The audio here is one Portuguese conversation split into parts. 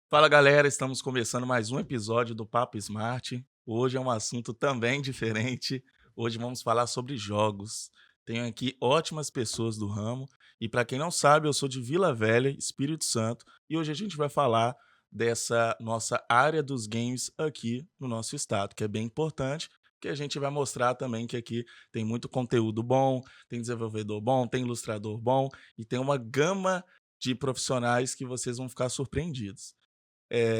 Fala galera, estamos começando mais um episódio do Papo Smart. Hoje é um assunto também diferente. Hoje vamos falar sobre jogos. Tenho aqui ótimas pessoas do ramo e para quem não sabe, eu sou de Vila Velha, Espírito Santo, e hoje a gente vai falar dessa nossa área dos games aqui no nosso estado, que é bem importante, que a gente vai mostrar também que aqui tem muito conteúdo bom, tem desenvolvedor bom, tem ilustrador bom e tem uma gama de profissionais que vocês vão ficar surpreendidos.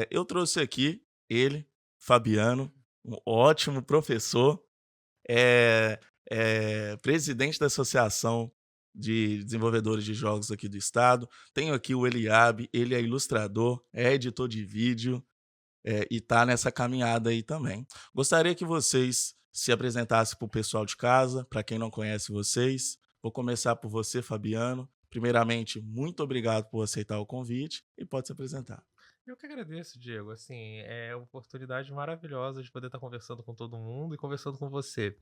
Eu trouxe aqui ele, Fabiano, um ótimo professor, é presidente da Associação de Desenvolvedores de Jogos aqui do estado. Tenho aqui o Eliabe, ele é ilustrador, é editor de vídeo, e está nessa caminhada aí também. Gostaria que vocês se apresentassem para o pessoal de casa, para quem não conhece vocês. Vou começar por você, Fabiano. Primeiramente, muito obrigado por aceitar o convite e pode se apresentar. Eu que agradeço, Diego. Assim, é uma oportunidade maravilhosa de poder estar conversando com todo mundo e conversando com você.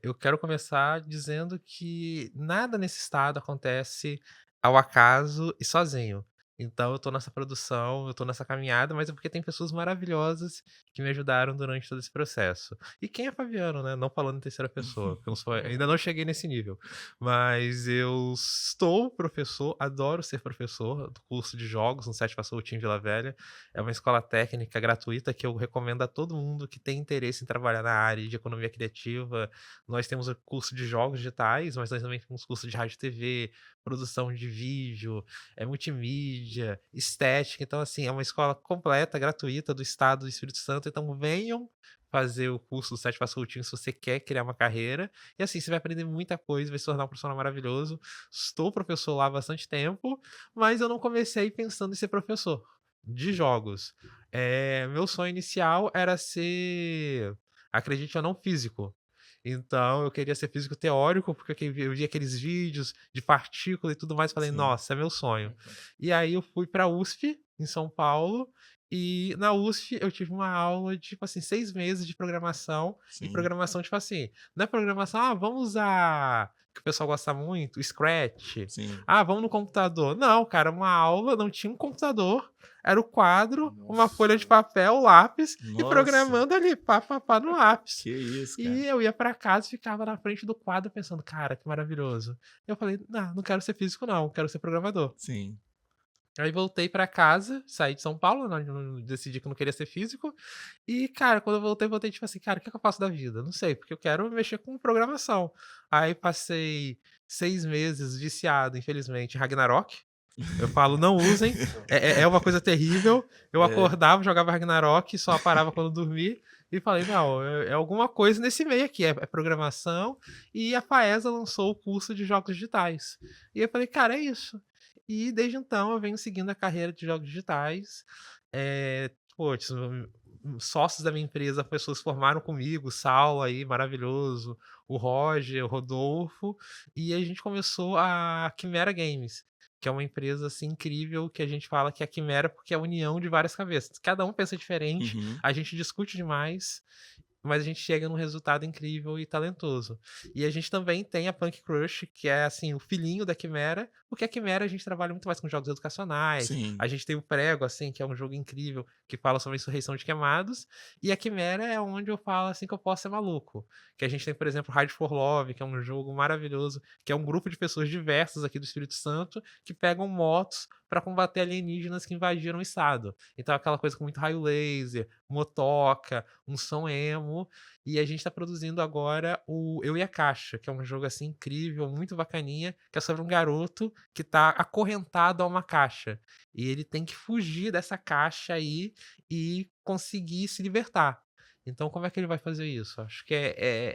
Eu quero começar dizendo que nada nesse estado acontece ao acaso e sozinho. Então, eu tô nessa produção, eu tô nessa caminhada, mas é porque tem pessoas maravilhosas que me ajudaram durante todo esse processo. E quem é Fabiano, né? Não falando em terceira pessoa, porque eu não ainda não cheguei nesse nível. Mas eu estou professor, adoro ser professor do curso de jogos no Sete Façoutinho em Vila Velha. É uma escola técnica gratuita que eu recomendo a todo mundo que tem interesse em trabalhar na área de economia criativa. Nós temos o curso de jogos digitais, mas nós também temos curso de rádio e TV, produção de vídeo, multimídia, estética. Então, assim, é uma escola completa, gratuita do estado do Espírito Santo. Então, venham fazer o curso do Sete Façoutinho se você quer criar uma carreira. E assim, você vai aprender muita coisa, vai se tornar um profissional maravilhoso. Estou professor lá há bastante tempo, mas eu não comecei pensando em ser professor de jogos. Meu sonho inicial era ser, acredite ou não, físico. Então eu queria ser físico teórico, porque eu vi aqueles vídeos de partícula e tudo mais, falei: Sim. "Nossa, é meu sonho". E aí eu fui pra USP, em São Paulo, e na USP eu tive uma aula de, tipo assim, 6 meses de programação, e Sim, programação, tipo assim, não é programação: "Ah, vamos usar", que o pessoal gosta muito, Scratch. sim. "Ah, vamos no computador". Não, cara, uma aula, não tinha um computador, era o quadro, uma folha de Nossa, papel, lápis e nossa, programando ali, pá, pá, pá, no lápis. que isso, cara. E eu ia pra casa e ficava na frente do quadro pensando: "Cara, que maravilhoso". Eu falei: não quero ser físico não, quero ser programador". Sim. Aí voltei pra casa, saí de São Paulo, né, decidi que eu não queria ser físico, e cara, quando eu voltei tipo assim: "Cara, o que que eu faço da vida? Não sei, porque eu quero mexer com programação". Aí passei 6 meses viciado, infelizmente, em Ragnarok. Eu falo: "Não usem, é uma coisa terrível". Eu É, acordava, jogava Ragnarok, só parava quando dormir, e falei: "Não, é alguma coisa nesse meio aqui, é programação", e a Faesa lançou o curso de jogos digitais. E eu falei: "Cara, é isso". E desde então eu venho seguindo a carreira de jogos digitais, puts, sócios da minha empresa, pessoas que formaram comigo, o Saulo aí, maravilhoso, o Roger, o Rodolfo, e a gente começou a Quimera Games, que é uma empresa, assim, incrível, que a gente fala que é a quimera, porque é a união de várias cabeças. Cada um pensa diferente, uhum. a gente discute demais, mas a gente chega num resultado incrível e talentoso. E a gente também tem a Punk Crush, que é, assim, o filhinho da Quimera, porque a Quimera a gente trabalha muito mais com jogos educacionais, Sim. a gente tem o Prego, assim, que é um jogo incrível, que fala sobre a insurreição de Queimados, e a Quimera é onde eu falo, assim, que eu posso ser maluco. Que a gente tem, por exemplo, Ride for Love, que é um jogo maravilhoso, que é um grupo de pessoas diversas aqui do Espírito Santo, que pegam motos para combater alienígenas que invadiram o estado. Então aquela coisa com muito raio laser, motoca, um som emo, e a gente tá produzindo agora o Eu e a Caixa, que é um jogo, assim, incrível, muito bacaninha, que é sobre um garoto que tá acorrentado a uma caixa, e ele tem que fugir dessa caixa aí e conseguir se libertar. Então como é que ele vai fazer isso? Acho que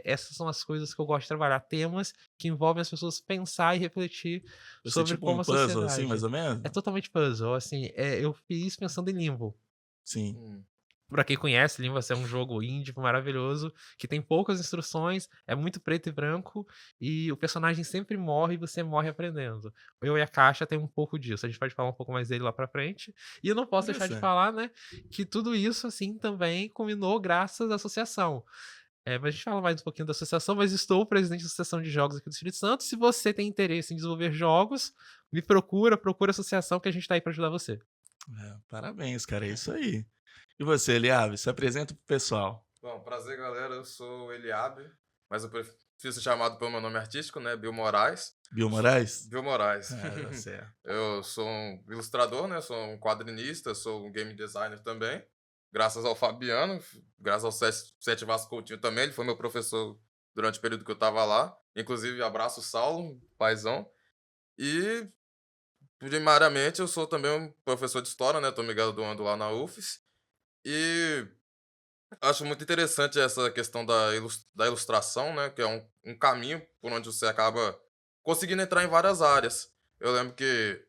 essas são as coisas que eu gosto de trabalhar, temas que envolvem as pessoas pensar e refletir Vai ser sobre tipo um como a puzzle, assim, mais sociedade ou menos? é totalmente puzzle, assim, eu fiz pensando em Limbo. Sim. Pra quem conhece, Limbo é um jogo indie maravilhoso, que tem poucas instruções, é muito preto e branco, e o personagem sempre morre e você morre aprendendo. Eu e a Caixa tem um pouco disso, a gente pode falar um pouco mais dele lá pra frente. E eu não posso deixar de Interessante. falar, né, que tudo isso, assim, também culminou graças à associação. Mas a gente fala mais um pouquinho da associação, mas estou presidente da Associação de Jogos aqui do Espírito Santo. Se você tem interesse em desenvolver jogos, me procura a associação que a gente tá aí pra ajudar você. Parabéns, cara, é isso aí. E você, Eliave, se apresenta pro pessoal. Bom, prazer, galera. Eu sou o Eliabe, mas eu prefiro ser chamado pelo meu nome artístico, né? Bill Moraes. Bill Moraes? Bill Moraes. Tá certo. Eu sou um ilustrador, né? Sou um quadrinista, sou um game designer também. Graças ao Fabiano, graças ao Sete Vasco Coutinho também. Ele foi meu professor durante o período que eu tava lá. Inclusive, abraço o Saulo, paizão. E, primariamente, eu sou também um professor de história, né? Tô me graduando lá na UFES. E acho muito interessante essa questão da ilustração, né? Que é um caminho por onde você acaba conseguindo entrar em várias áreas. Eu lembro que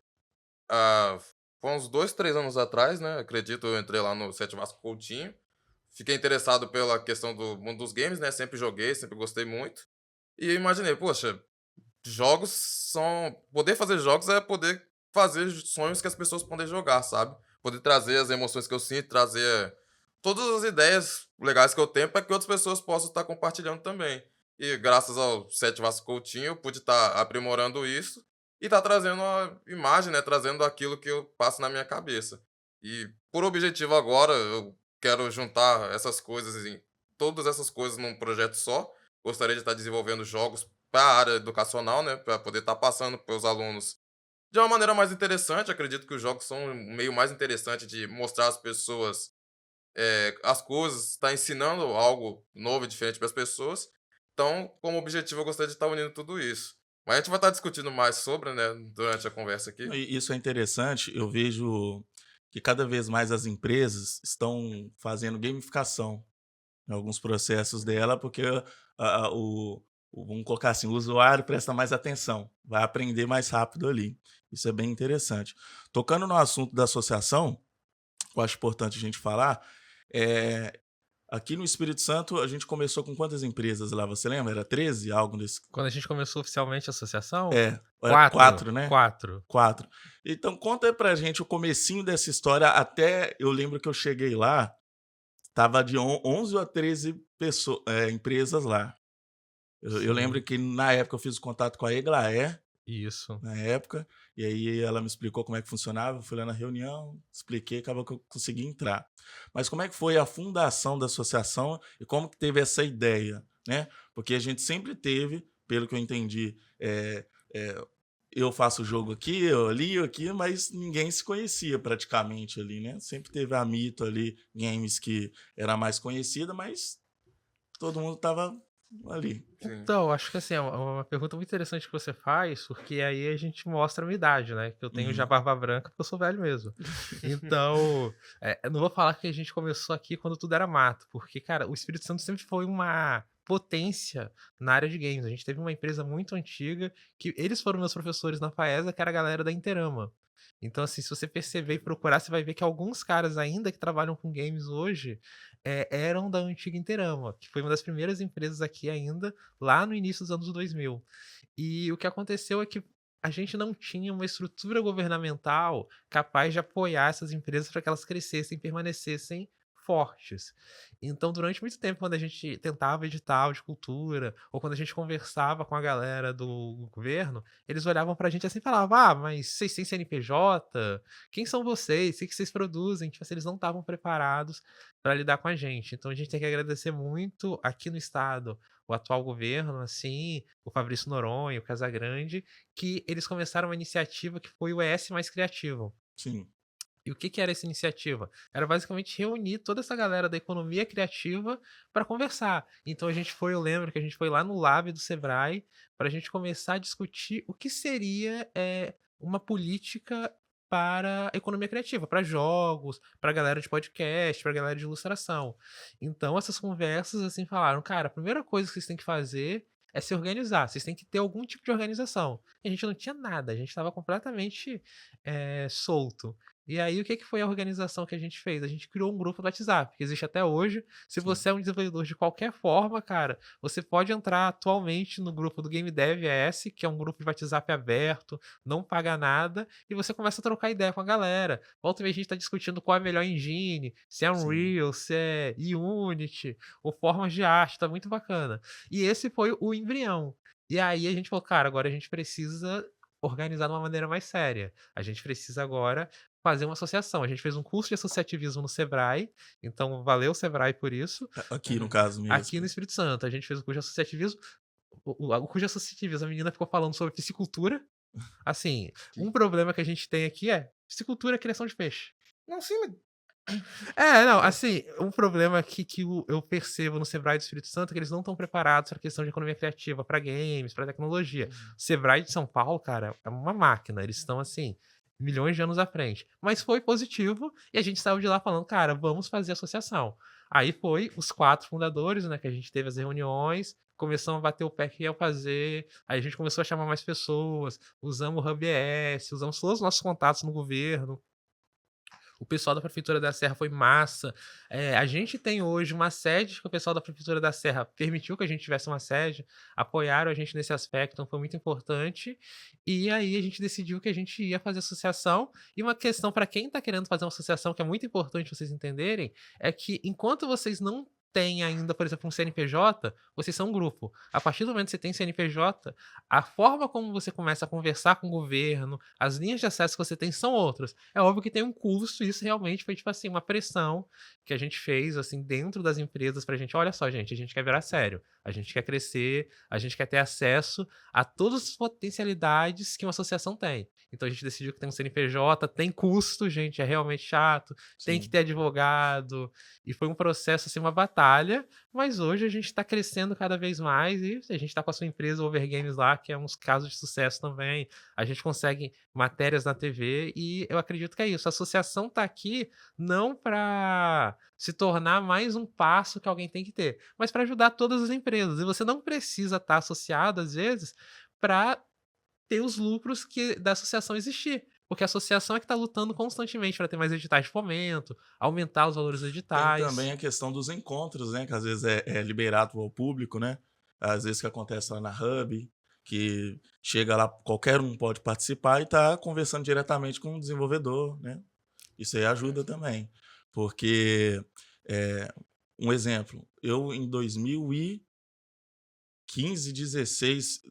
ah, foi uns 2, 3 anos atrás, né? Acredito, eu entrei lá no Sete Vasco Coutinho. Fiquei interessado pela questão do mundo dos games, né? Sempre joguei, sempre gostei muito. E eu imaginei, poxa, jogos são. Poder fazer jogos é poder fazer sonhos que as pessoas podem jogar, sabe? Poder trazer as emoções que eu sinto, trazer todas as ideias legais que eu tenho para que outras pessoas possam estar compartilhando também. E graças ao Sete Vasco Coutinho, eu pude estar aprimorando isso e estar trazendo a imagem, né? Trazendo aquilo que eu passo na minha cabeça. E por objetivo agora, eu quero juntar essas coisas, todas essas coisas num projeto só. Gostaria de estar desenvolvendo jogos para a área educacional, né, para poder estar passando para os alunos de uma maneira mais interessante. Acredito que os jogos são um meio mais interessante de mostrar às pessoas as coisas, estar ensinando algo novo e diferente para as pessoas. Então, como objetivo, eu gostaria de estar unindo tudo isso. Mas a gente vai estar discutindo mais sobre, né, durante a conversa aqui. E isso é interessante, eu vejo que cada vez mais as empresas estão fazendo gamificação em alguns processos dela, porque vamos colocar assim, o usuário presta mais atenção, vai aprender mais rápido ali. Isso é bem interessante. Tocando no assunto da associação, eu acho importante a gente falar, é, aqui no Espírito Santo a gente começou com quantas empresas lá, você lembra? Era 13, algo desse? Quando a gente começou oficialmente a associação, Era 4, né? 4. 4. Então conta aí pra gente o comecinho dessa história, até eu lembro que eu cheguei lá, tava de 11 a 13 empresas lá. Eu lembro Sim, que na época eu fiz o contato com a Eglaer, isso. na época, e aí ela me explicou como é que funcionava, eu fui lá na reunião, expliquei, acabou que eu consegui entrar. Mas como é que foi a fundação da associação e como que teve essa ideia, né? Porque a gente sempre teve, pelo que eu entendi, eu faço jogo aqui, eu ali, eu aqui, mas ninguém se conhecia praticamente ali, né? Sempre teve a Mito ali, games que era mais conhecida, mas todo mundo tava ali. Sim, Então, acho que assim, é uma pergunta muito interessante que você faz, porque aí a gente mostra a minha idade, né? Que eu tenho já Uhum. barba branca, porque eu sou velho mesmo. Então, eu não vou falar que a gente começou aqui quando tudo era mato, porque, cara, o Espírito Santo sempre foi uma potência na área de games. A gente teve uma empresa muito antiga, que eles foram meus professores na FAESA, que era a galera da Interama. Então, assim, se você perceber e procurar, você vai ver que alguns caras ainda que trabalham com games hoje eram da antiga Interama, que foi uma das primeiras empresas aqui ainda, lá no início dos anos 2000. E o que aconteceu é que a gente não tinha uma estrutura governamental capaz de apoiar essas empresas para que elas crescessem e permanecessem fortes. Então, durante muito tempo, quando a gente tentava edital de cultura, ou quando a gente conversava com a galera do governo, eles olhavam pra gente assim e falavam: Ah, mas vocês têm CNPJ? Quem são vocês? O que vocês produzem? Tipo assim, eles não estavam preparados para lidar com a gente. Então, a gente tem que agradecer muito aqui no estado o atual governo, assim, o Fabrício Noronha, o Casagrande, que eles começaram uma iniciativa que foi o ES Mais Criativo. Sim, E o que que era essa iniciativa? Era basicamente reunir toda essa galera da economia criativa para conversar. Então a gente foi, eu lembro que a gente foi lá no Lab do Sebrae para a gente começar a discutir o que seria uma política para a economia criativa, para jogos, para galera de podcast, para galera de ilustração. Então essas conversas assim falaram, cara, a primeira coisa que vocês têm que fazer é se organizar, vocês têm que ter algum tipo de organização. E a gente não tinha nada, a gente estava completamente solto. E aí, o que que foi a organização que a gente fez? A gente criou um grupo do WhatsApp, que existe até hoje. Se sim. você é um desenvolvedor de qualquer forma, cara, você pode entrar atualmente no grupo do Game Dev ES, que é um grupo de WhatsApp aberto, não paga nada, e você começa a trocar ideia com a galera. Volta e meia a gente tá discutindo qual é a melhor engine, se é Sim. Unreal, se é Unity, ou formas de arte, tá muito bacana. E esse foi o embrião. E aí a gente falou, cara, agora a gente precisa organizar de uma maneira mais séria. A gente precisa agora fazer uma associação. A gente fez um curso de associativismo no Sebrae, então valeu o Sebrae por isso. Aqui no caso mesmo. Aqui no Espírito Santo, a gente fez o curso de associativismo. O curso de associativismo, a menina ficou falando sobre piscicultura. Assim, um problema que a gente tem aqui é piscicultura é criação de peixe. Não, sim, mas Não, assim, um problema que eu percebo no Sebrae do Espírito Santo é que eles não estão preparados para a questão de economia criativa, para games, para tecnologia. O Sebrae de São Paulo, cara, é uma máquina. Eles estão, assim, milhões de anos à frente. Mas foi positivo e a gente saiu de lá falando, cara, vamos fazer associação. Aí foi os 4 fundadores, né, que a gente teve as reuniões, começamos a bater o pé que ia fazer, aí a gente começou a chamar mais pessoas, usamos o Hub ES, usamos todos os nossos contatos no governo. O pessoal da Prefeitura da Serra foi massa. A gente tem hoje uma sede que o pessoal da Prefeitura da Serra permitiu que a gente tivesse uma sede, apoiaram a gente nesse aspecto, então foi muito importante. E aí a gente decidiu que a gente ia fazer associação. E uma questão para quem está querendo fazer uma associação, que é muito importante vocês entenderem, é que enquanto vocês não têm ainda, por exemplo, um CNPJ, vocês são um grupo. A partir do momento que você tem CNPJ, a forma como você começa a conversar com o governo, as linhas de acesso que você tem são outras. É óbvio que tem um custo, e isso realmente foi, tipo assim, uma pressão que a gente fez, assim, dentro das empresas pra gente, olha só, gente, a gente quer virar sério, a gente quer crescer, a gente quer ter acesso a todas as potencialidades que uma associação tem. Então a gente decidiu que tem um CNPJ, tem custo, gente, é realmente chato, tem que Sim. ter advogado, e foi um processo, assim, uma batalha, mas hoje a gente tá crescendo cada vez mais e a gente tá com a sua empresa Overgames lá, que é uns casos de sucesso também. A gente consegue matérias na TV e eu acredito que é isso. A associação tá aqui não para se tornar mais um passo que alguém tem que ter, mas para ajudar todas as empresas. E você não precisa estar associado, às vezes, para ter os lucros da associação existir. Porque a associação é que está lutando constantemente para ter mais editais de fomento, aumentar os valores dos Tem editais. também a questão dos encontros, né? Que às vezes é liberado ao público, né? Às vezes que acontece lá na Hub, que chega lá, qualquer um pode participar e tá conversando diretamente com o desenvolvedor, né? Isso aí ajuda também. Porque, é, um exemplo, eu em 2015, 16,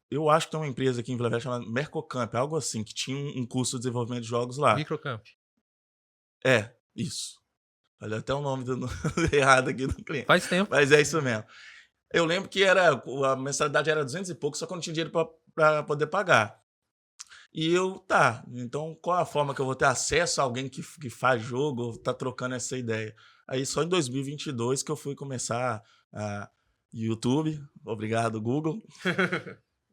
eu acho que tem uma empresa aqui em Vila Velha chamada Mercocamp, algo assim, que tinha um curso de desenvolvimento de jogos lá. Microcamp. Isso. Olha até o nome errado aqui do cliente. Faz tempo. Mas é isso mesmo. Eu lembro que a mensalidade era 200 e pouco, só que eu não tinha dinheiro para poder pagar. E então qual a forma que eu vou ter acesso a alguém que faz jogo, ou tá trocando essa ideia? Aí só em 2022 que eu fui começar a YouTube, obrigado Google,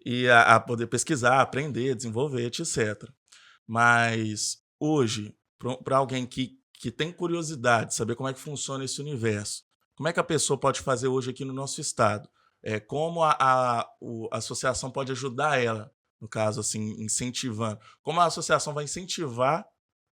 e a poder pesquisar, aprender, desenvolver, etc. Mas hoje, para alguém que tem curiosidade de saber como é que funciona esse universo, como é que a pessoa pode fazer hoje aqui no nosso estado? Como a associação pode ajudar ela, no caso, assim, incentivando? Como a associação vai incentivar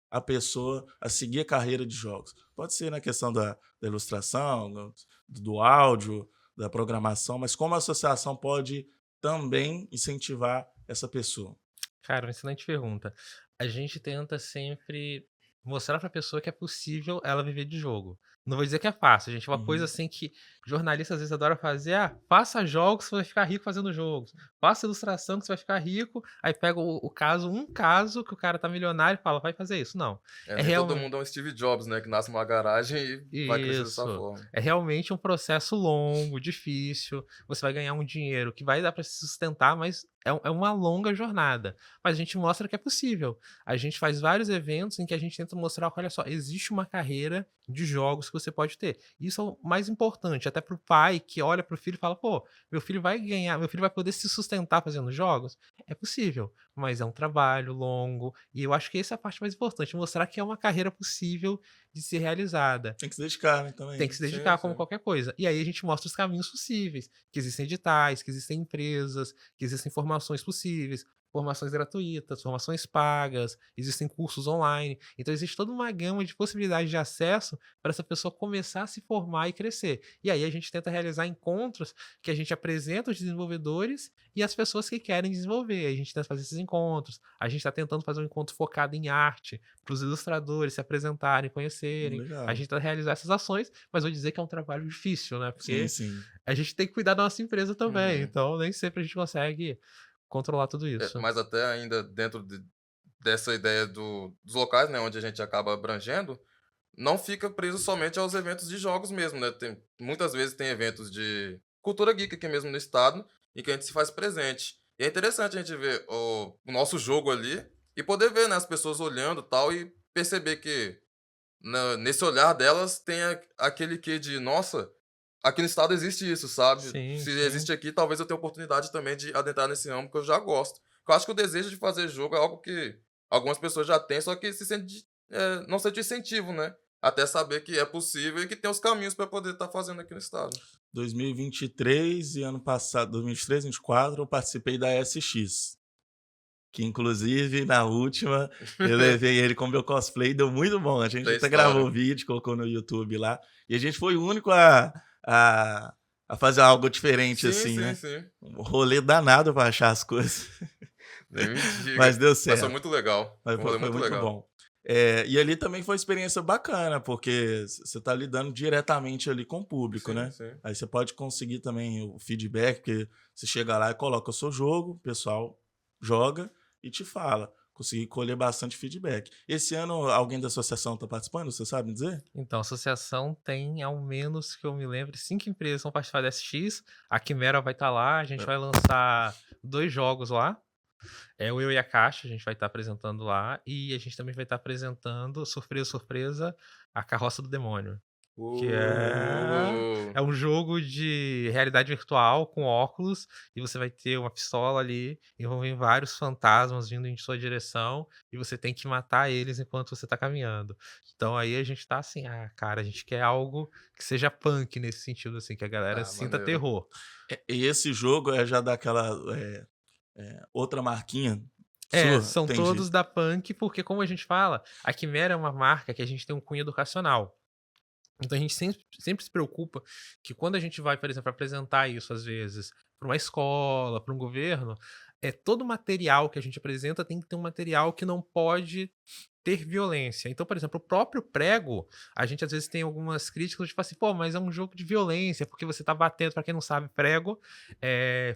a pessoa a seguir a carreira de jogos? Pode ser na questão da ilustração, do áudio, da programação, mas como a associação pode também incentivar essa pessoa? Cara, uma excelente pergunta. A gente tenta sempre mostrar pra pessoa que é possível ela viver de jogo. Não vou dizer que é fácil, gente. É uma coisa assim que jornalista às vezes adora fazer. Faça jogos que você vai ficar rico fazendo jogos. Faça ilustração que você vai ficar rico. Aí pega um caso que o cara tá milionário e fala, vai fazer isso. Não. nem todo realmente mundo é um Steve Jobs, né? Que nasce numa garagem e vai crescer dessa isso. forma. É realmente um processo longo, difícil. Você vai ganhar um dinheiro que vai dar pra se sustentar, mas é uma longa jornada. Mas a gente mostra que é possível. A gente faz vários eventos em que a gente tenta mostrar que, olha só, existe uma carreira de jogos que você pode ter. Isso é o mais importante, até pro pai que olha pro filho e fala, pô, meu filho vai poder se sustentar fazendo jogos? É possível, mas é um trabalho longo. E eu acho que essa é a parte mais importante, mostrar que é uma carreira possível de ser realizada. Tem que se dedicar, né, também. Tem que se Sim, dedicar como sim. qualquer coisa. E aí a gente mostra os caminhos possíveis, que existem editais, que existem empresas, que existem formações possíveis, formações gratuitas, formações pagas, existem cursos online. Então existe toda uma gama de possibilidades de acesso para essa pessoa começar a se formar e crescer. E aí a gente tenta realizar encontros que a gente apresenta os desenvolvedores e as pessoas que querem desenvolver. A gente tenta fazer esses encontros. A gente está tentando fazer um encontro focado em arte, para os ilustradores se apresentarem, conhecerem. Legal. A gente tenta realizar essas ações, mas vou dizer que é um trabalho difícil, né? Porque Sim. a gente tem que cuidar da nossa empresa também. Uhum. Então nem sempre a gente consegue controlar tudo isso. Mas até ainda dentro dessa ideia dos locais, né, onde a gente acaba abrangendo, não fica preso somente aos eventos de jogos mesmo, né? Muitas vezes tem eventos de cultura geek aqui mesmo no estado, em que a gente se faz presente. E é interessante a gente ver o nosso jogo ali e poder ver, né, as pessoas olhando e tal, e perceber que nesse olhar delas tem aquele quê de, nossa, aqui no estado existe isso, sabe? Sim, Se sim. existe aqui, talvez eu tenha oportunidade também de adentrar nesse ramo que eu já gosto. Eu acho que o desejo de fazer jogo é algo que algumas pessoas já têm, só que não sente incentivo, né? Até saber que é possível e que tem os caminhos para poder estar fazendo aqui no estado. 2023 e ano passado, 2023, 2024, eu participei da SX. Que inclusive, na última, eu levei ele com meu cosplay, deu muito bom. A gente Tem até gravou o história. vídeo, colocou no YouTube lá. E a gente foi o único a fazer algo diferente, Sim, assim, sim, né? sim. Um rolê danado pra achar as coisas. Nem me Mas diga. deu Mas foi certo. muito legal. Mas Foi um rolê foi muito muito legal. bom. E ali também foi uma experiência bacana, porque você tá lidando diretamente ali com o público, Sim, né? sim. Aí você pode conseguir também o feedback, porque você chega lá e coloca o seu jogo, o pessoal joga e te fala. Consegui colher bastante feedback. Esse ano, alguém da associação tá participando, você sabe dizer? Então, a associação tem, ao menos que eu me lembre, 5 empresas vão participar da SX. A Quimera vai estar lá, a gente É. vai lançar 2 jogos lá. O Eu e a Caixa, a gente vai estar apresentando lá. E a gente também vai estar apresentando, surpresa, surpresa, a Carroça do Demônio. Que é um jogo de realidade virtual com óculos, e você vai ter uma pistola ali, envolvendo vários fantasmas vindo em sua direção, e você tem que matar eles enquanto você tá caminhando. Então aí a gente tá assim, cara, a gente quer algo que seja punk nesse sentido, assim, que a galera Ah, sinta maneiro. terror. E esse jogo é já daquela outra marquinha sua? São Entendi. todos da punk, porque como a gente fala, a Quimera é uma marca que a gente tem um cunho educacional. Então a gente sempre se preocupa que quando a gente vai, por exemplo, apresentar isso às vezes para uma escola, para um governo, todo material que a gente apresenta tem que ter um material que não pode ter violência. Então, por exemplo, o próprio prego, a gente às vezes tem algumas críticas, tipo assim, pô, mas é um jogo de violência, porque você tá batendo, pra quem não sabe, prego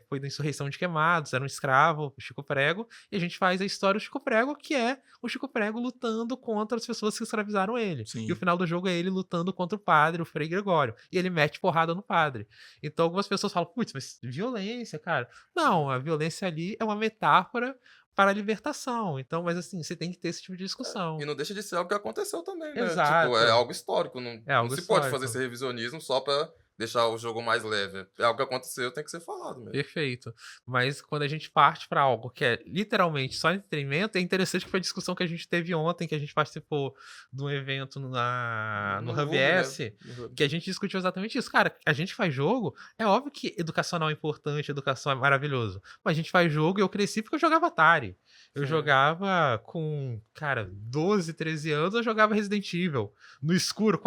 foi da insurreição de Queimados, era um escravo, o Chico Prego, e a gente faz a história do Chico Prego, que é o Chico Prego lutando contra as pessoas que escravizaram ele. E o Sim. final do jogo é ele lutando contra o padre, o Frei Gregório. E ele mete porrada no padre. Então algumas pessoas falam, putz, mas violência, cara. Não, a violência ali é uma metáfora para a libertação. Então, mas assim, você tem que ter esse tipo de discussão. E não deixa de ser algo que aconteceu também, né? Tipo, é Exato. algo histórico. Não, É não algo se pode fazer histórico. esse revisionismo só pra deixar o jogo mais leve. É algo que aconteceu, tem que ser falado mesmo. Perfeito. Mas quando a gente parte para algo que é literalmente só entretenimento, é interessante que foi a discussão que a gente teve ontem, que a gente participou de um evento no No Hub Hub, né? S, que a gente discutiu exatamente isso. Cara, a gente faz jogo, é óbvio que educacional é importante, educação é maravilhoso, mas a gente faz jogo e eu cresci porque eu jogava Atari. Eu Sim. jogava com, cara, 12, 13 anos, eu jogava Resident Evil. No escuro,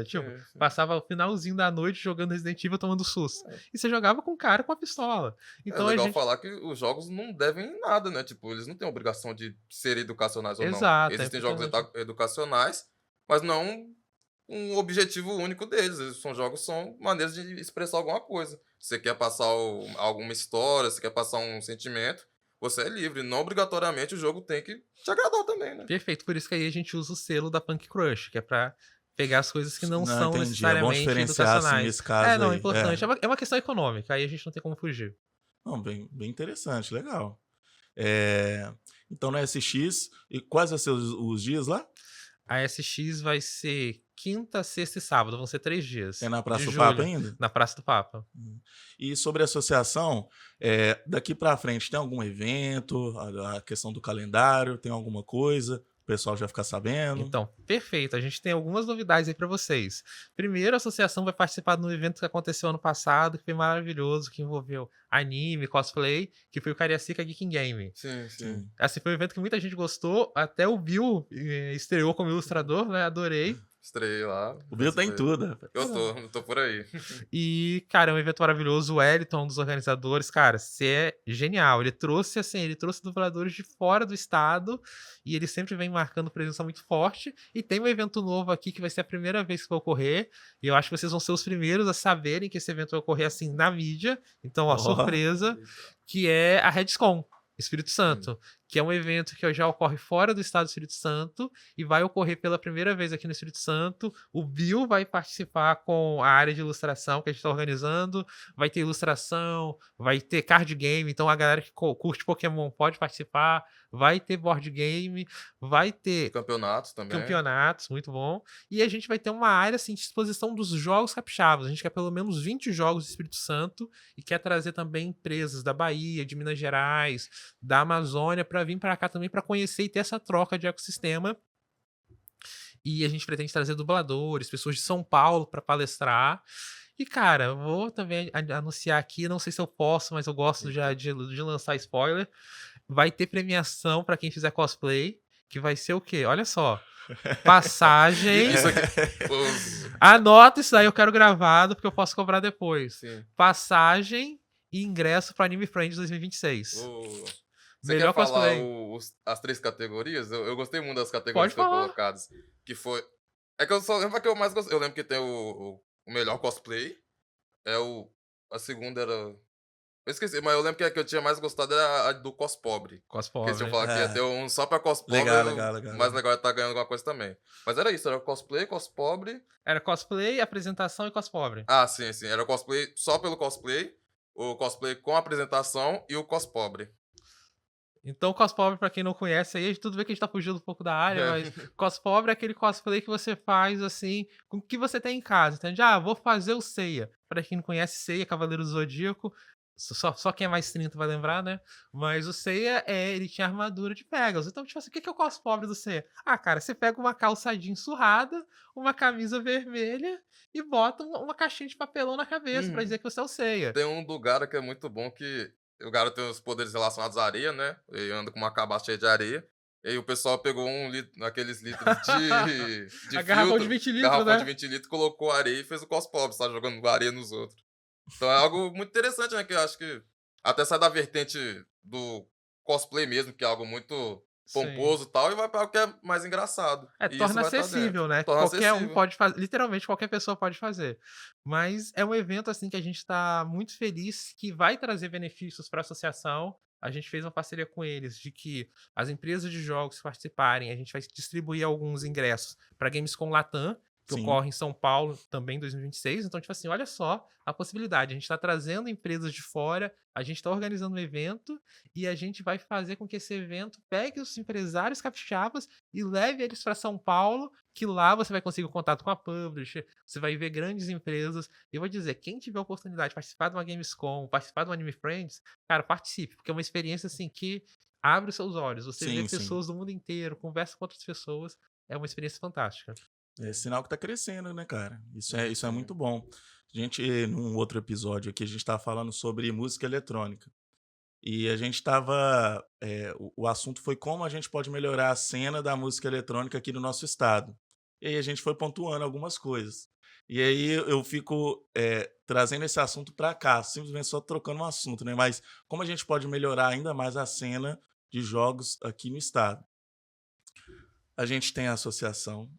tipo, Sim, sim. passava o finalzinho da noite jogando Resident Evil tomando susto. E você jogava com um cara com a pistola. É Então a legal gente. falar que os jogos não devem nada, né? Tipo, eles não têm obrigação de ser educacionais ou não. Exato, é Existem jogos importante. educacionais, mas não um objetivo único deles. São maneiras de expressar alguma coisa. Você quer passar alguma história, você quer passar um sentimento, você é livre. Não obrigatoriamente o jogo tem que te agradar também, né? Perfeito. Por isso que aí a gente usa o selo da Punk Crush, que é pra pegar as coisas que não Não, são entendi. É bom necessariamente diferenciar, assim, educacionais. esse caso Não, é aí. importante. É uma questão econômica, aí a gente não tem como fugir. Não, bem interessante, legal. É, então, na SX, e quais vão ser os dias lá? A SX vai ser quinta, sexta e sábado, vão ser 3 É dias. na Praça De do Papa julho, ainda? na Praça do Papa. E sobre a associação, daqui para frente tem algum evento, a questão do calendário, tem alguma coisa? O pessoal já fica sabendo? Então, perfeito. A gente tem algumas novidades aí para vocês. Primeiro, a associação vai participar de um evento que aconteceu ano passado, que foi maravilhoso, que envolveu anime, cosplay, que foi o Cariacica Geek in Game. Sim, sim. Sim. Esse foi um evento que muita gente gostou, até o Bill estreou como ilustrador, né? Adorei. Estreiei lá. O Bill tem tudo, rapaz. Eu tô por aí. E, cara, é um evento maravilhoso. O Wellington, um dos organizadores, cara, você é genial. Ele trouxe dubladores de fora do estado e ele sempre vem marcando presença muito forte. E tem um evento novo aqui que vai ser a primeira vez que vai ocorrer. E eu acho que vocês vão ser os primeiros a saberem que esse evento vai ocorrer assim na mídia. Então, ó, Ó. surpresa, que é a Redscon. Espírito Santo, que é um evento que já ocorre fora do estado do Espírito Santo e vai ocorrer pela primeira vez aqui no Espírito Santo. O Bill vai participar com a área de ilustração que a gente está organizando, vai ter ilustração, vai ter card game, então a galera que curte Pokémon pode participar, vai ter board game, vai ter Campeonatos também. campeonatos, muito bom. E a gente vai ter uma área assim, de exposição dos jogos capixabas. A gente quer pelo menos 20 jogos do Espírito Santo e quer trazer também empresas da Bahia, de Minas Gerais, da Amazônia, para vir para cá também para conhecer e ter essa troca de ecossistema. E a gente pretende trazer dubladores, pessoas de São Paulo para palestrar. E, cara, eu vou também anunciar aqui, não sei se eu posso, mas eu gosto já de lançar spoiler. Vai ter premiação para quem fizer cosplay, que vai ser o quê? Olha só. Passagem. Isso aqui. Anota isso aí, eu quero gravado, porque eu posso cobrar depois. Sim. Passagem e ingresso para Anime Friends 2026. Você Melhor quer falar cosplay. as 3 categorias? Eu gostei muito das categorias Pode que foram falar. colocadas. Que foi. É que eu só lembro que eu mais gostei. Eu lembro que tem o melhor cosplay. A segunda era. Eu esqueci, mas eu lembro que a que eu tinha mais gostado era a do cospobre. Cospobre. Porque se eu falar que ia ter um só pra cospobre, Legal. o mais legal é estar ganhando alguma coisa também. Mas era isso, era cosplay, cospobre. Era cosplay, apresentação e cospobre. Ah, sim. Era cosplay só pelo cosplay, o cosplay com apresentação e o cospobre. Então, cospobre, pra quem não conhece aí, tudo bem que a gente tá fugindo um pouco da área, mas cospobre é aquele cosplay que você faz, assim, com o que você tem em casa, entende? Ah, vou fazer o Seiya. Pra quem não conhece, Seiya, Cavaleiro do Zodíaco, só quem é mais 30 vai lembrar, né? Mas o Seiya, ele tinha armadura de Pegasus. Então, tipo assim, o que é o cospobre do Seiya? Ah, cara, você pega uma calça jeans surrada, uma camisa vermelha e bota uma caixinha de papelão na cabeça pra dizer que você é o Seiya. Tem um do Gara que é muito bom, que o Gara tem os poderes relacionados à areia, né? Ele anda com uma cabaça cheia de areia. E aí o pessoal pegou aqueles litros de A garrafão filtro, de 20 litros, garrafão né? de 20 litros, colocou areia e fez o cospobre, sabe? Jogando areia nos outros. Então é algo muito interessante, né? Que eu acho que até sai da vertente do cosplay mesmo, que é algo muito pomposo e tal, e vai para algo que é mais engraçado. E Torna isso vai tá acessível, dentro. né? Torna Qualquer um acessível. pode fazer, literalmente qualquer pessoa pode fazer. Mas é um evento assim que a gente está muito feliz que vai trazer benefícios para a associação. A gente fez uma parceria com eles de que as empresas de jogos que participarem, a gente vai distribuir alguns ingressos para Gamescom Latam, que Sim. ocorre em São Paulo também em 2026. Então, tipo assim, olha só a possibilidade. A gente está trazendo empresas de fora, a gente está organizando um evento e a gente vai fazer com que esse evento pegue os empresários capixabas e leve eles para São Paulo, que lá você vai conseguir o contato com a publisher, você vai ver grandes empresas. Eu vou dizer, quem tiver a oportunidade de participar de uma Gamescom, participar de um Anime Friends, cara, participe, porque é uma experiência assim que abre os seus olhos. Você Sim, vê sim. pessoas do mundo inteiro, conversa com outras pessoas, é uma experiência fantástica. É sinal que tá crescendo, né, cara? Isso é muito bom. A gente, num outro episódio aqui, a gente tava falando sobre música eletrônica. E a gente tava. O assunto foi como a gente pode melhorar a cena da música eletrônica aqui no nosso estado. E aí a gente foi pontuando algumas coisas. E aí eu fico trazendo esse assunto para cá, simplesmente só trocando um assunto, né? Mas como a gente pode melhorar ainda mais a cena de jogos aqui no estado? A gente tem a associação,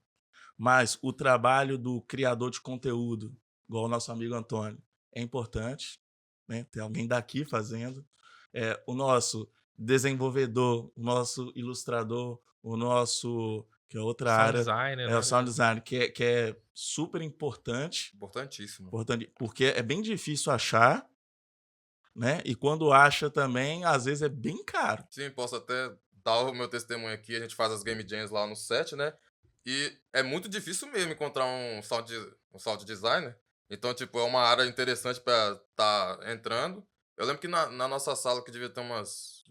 mas o trabalho do criador de conteúdo, igual o nosso amigo Antônio, é importante, né? Ter alguém daqui fazendo. O nosso desenvolvedor, o nosso ilustrador, o nosso, que é outra Sound área, designer, o né? sound design, que é super importante, Importantíssimo. porque é bem difícil achar, né? E quando acha também, às vezes é bem caro. Sim, posso até dar o meu testemunho aqui. A gente faz as game jams lá no set, né? E é muito difícil mesmo encontrar um sound designer. Então, tipo, é uma área interessante pra tá entrando. Eu lembro que na nossa sala, que devia ter umas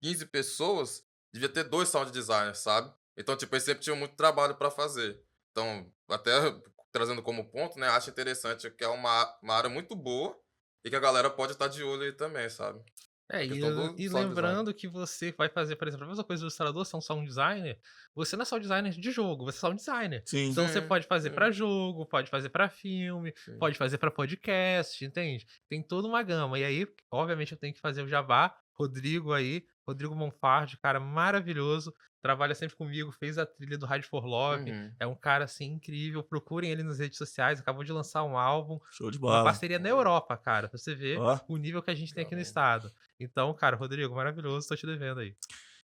15 pessoas, devia ter 2 sound designers, sabe? Então, tipo, eles sempre tinham muito trabalho pra fazer. Então, até trazendo como ponto, né? Acho interessante que é uma área muito boa e que a galera pode estar de olho aí também, sabe? A E questão do sound lembrando que você vai fazer, por exemplo, a mesma coisa do ilustrador, você é um sound designer, você não é sound designer de jogo, você é sound designer. Sim. Então você Sim, pode fazer sim. pra jogo, pode fazer pra filme, Sim. pode fazer pra podcast, entende? Tem toda uma gama. E aí, obviamente, eu tenho que fazer o jabá. Rodrigo aí, Rodrigo Monfardi, cara maravilhoso, trabalha sempre comigo, fez a trilha do Ride for Love, Uhum. é um cara, assim, incrível, procurem ele nas redes sociais, acabou de lançar um álbum, Show de uma bola. parceria na Europa, cara, pra você ver Ó. o nível que a gente tem aqui no Caramba. estado. Então, cara, Rodrigo, maravilhoso, tô te devendo aí.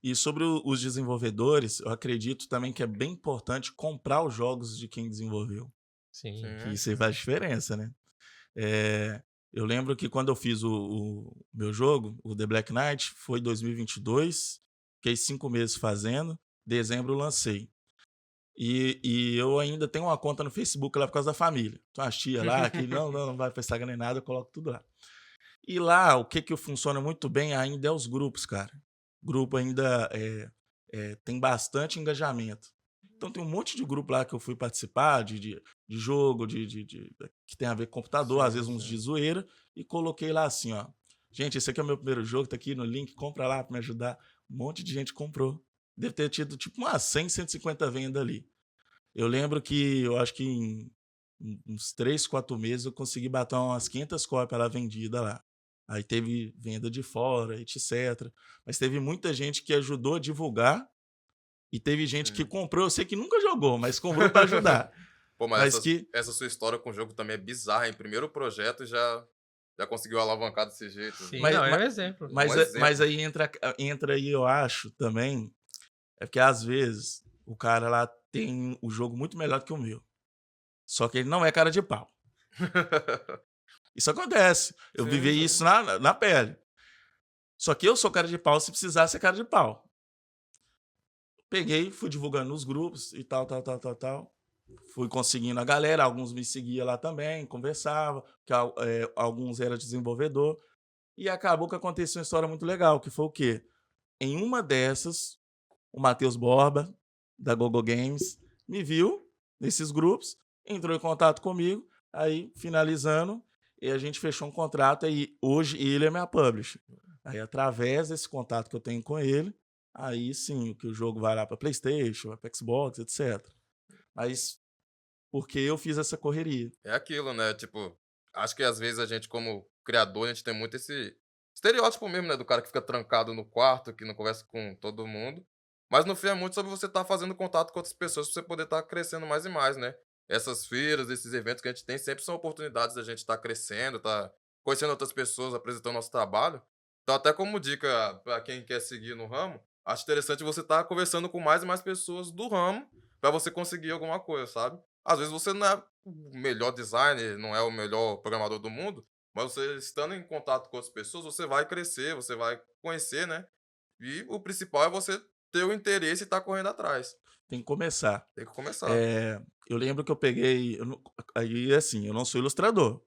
E sobre os desenvolvedores, eu acredito também que é bem importante comprar os jogos de quem desenvolveu, Sim. que Sim. isso aí faz diferença, né? Eh, eu lembro que quando eu fiz o meu jogo, o The Black Knight, foi 2022, fiquei 5 meses fazendo, dezembro eu lancei. E eu ainda tenho uma conta no Facebook lá por causa da família. Então as tia lá que não vai para Instagram nem nada, eu coloco tudo lá. E lá o que funciona muito bem ainda é os grupos, cara. Grupo ainda tem bastante engajamento. Então tem um monte de grupo lá que eu fui participar de jogo, que tem a ver com computador, às Sim, vezes uns de sim. zoeira, e coloquei lá assim, ó. Gente, esse aqui é o meu primeiro jogo, tá aqui no link, compra lá pra me ajudar. Um monte de gente comprou. Deve ter tido tipo umas 100, 150 vendas ali. Eu lembro que eu acho que em uns 3, 4 meses eu consegui bater umas 500 cópias lá vendida lá. Aí teve venda de fora, etc. Mas teve muita gente que ajudou a divulgar e teve gente que Sim. comprou, eu sei que nunca jogou, mas comprou para ajudar. Pô, mas Mas que essa sua história com o jogo também é bizarra, hein? Primeiro projeto já conseguiu alavancar desse jeito. Sim, mas, não, é um mas, exemplo. Um mas exemplo. aí entra aí, eu acho, também, é porque às vezes o cara lá tem o jogo muito melhor do que o meu. Só que ele não é cara de pau. Isso acontece. Eu Sim, vivi sim. isso na pele. Só que eu sou cara de pau se precisar ser cara de pau. Peguei, fui divulgando nos grupos e tal, tal, tal, tal, tal. Fui conseguindo a galera, alguns me seguiam lá também, conversava, que alguns eram desenvolvedor. E acabou que aconteceu uma história muito legal, que foi o quê? Em uma dessas, o Matheus Borba, da Gogo Games, me viu nesses grupos, entrou em contato comigo, aí finalizando, e a gente fechou um contrato, aí hoje ele é minha publisher. Aí através desse contato que eu tenho com ele, aí sim, que o jogo vai lá para PlayStation, vai para Xbox, etc. Mas porque eu fiz essa correria. É aquilo, né? Tipo, acho que às vezes a gente, como criador, a gente tem muito esse estereótipo mesmo, né? Do cara que fica trancado no quarto, que não conversa com todo mundo. Mas no fim é muito sobre você estar fazendo contato com outras pessoas pra você poder estar crescendo mais e mais, né? Essas feiras, esses eventos que a gente tem sempre são oportunidades da gente estar crescendo, estar conhecendo outras pessoas, apresentando nosso trabalho. Então, até como dica para quem quer seguir no ramo, acho interessante você estar conversando com mais e mais pessoas do ramo para você conseguir alguma coisa, sabe? Às vezes você não é o melhor designer, não é o melhor programador do mundo, mas você estando em contato com outras pessoas, você vai crescer, você vai conhecer, né? E o principal é você ter o interesse e estar correndo atrás. Tem que começar. Tem que começar. Eu lembro que eu peguei. Aí, assim, eu não sou ilustrador.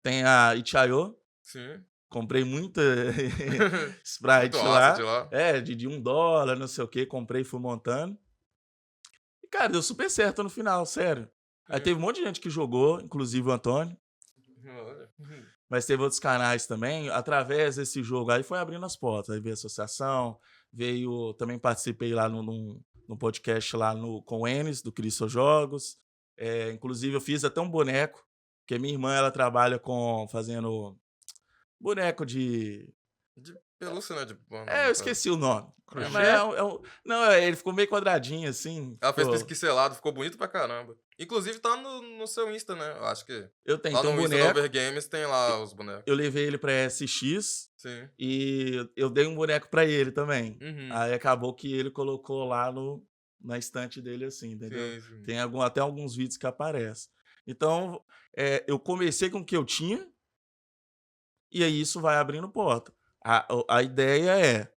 Tem a Itch.io, Sim. comprei muita Muito sprite asset lá. lá. De $1, não sei o que, comprei e fui montando. E, cara, deu super certo no final, sério. Aí teve um Sim. monte de gente que jogou, inclusive o Antônio. Olha. Mas teve outros canais também. Através desse jogo aí foi abrindo as portas. Aí veio a associação, veio. Também participei lá num podcast lá com o Enes, do Cristo Jogos. Inclusive, eu fiz até um boneco, porque minha irmã ela trabalha fazendo boneco de. De pelúcia, né? De pano, Eu no caso. esqueci o nome. Mas Crochê? não, ele ficou meio quadradinho assim. Ela fez Ficou. pixelado, ficou bonito pra caramba. Inclusive tá no seu Insta, né? Eu acho que. Eu tenho, Lá tem um no Insta da boneco. Overgames tem lá os bonecos. Eu levei ele pra SX Sim. e eu dei um boneco pra ele também. Uhum. Aí acabou que ele colocou lá na estante dele assim, entendeu? Sim, sim. Tem até alguns vídeos que aparecem. Então, eu comecei com o que eu tinha e aí isso vai abrindo porta. A ideia é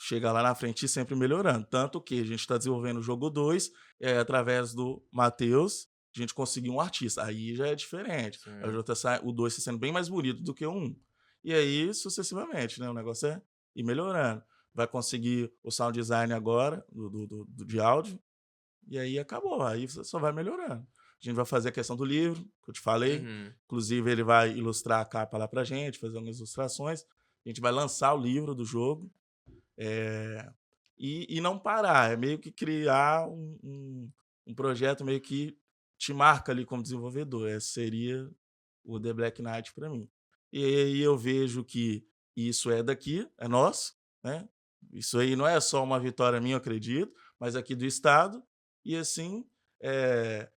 chegar lá na frente e ir sempre melhorando. Tanto que a gente está desenvolvendo o jogo 2, através do Matheus, a gente conseguiu um artista. Aí já é diferente. Aí Sim. o 2 está sendo bem mais bonito do que o 1. E aí, sucessivamente, né? O negócio é ir melhorando. Vai conseguir o sound design agora, de áudio, e aí acabou. Aí você só vai melhorando. A gente vai fazer a questão do livro, que eu te falei. Uhum. Inclusive, ele vai ilustrar a capa lá pra gente, fazer algumas ilustrações. A gente vai lançar o livro do jogo. E não parar, é meio que criar um projeto meio que te marca ali como desenvolvedor. Esse seria o The Black Knight para mim. E aí eu vejo que isso é daqui, é nosso, né? Isso aí não é só uma vitória minha, eu acredito, mas aqui do estado. E assim,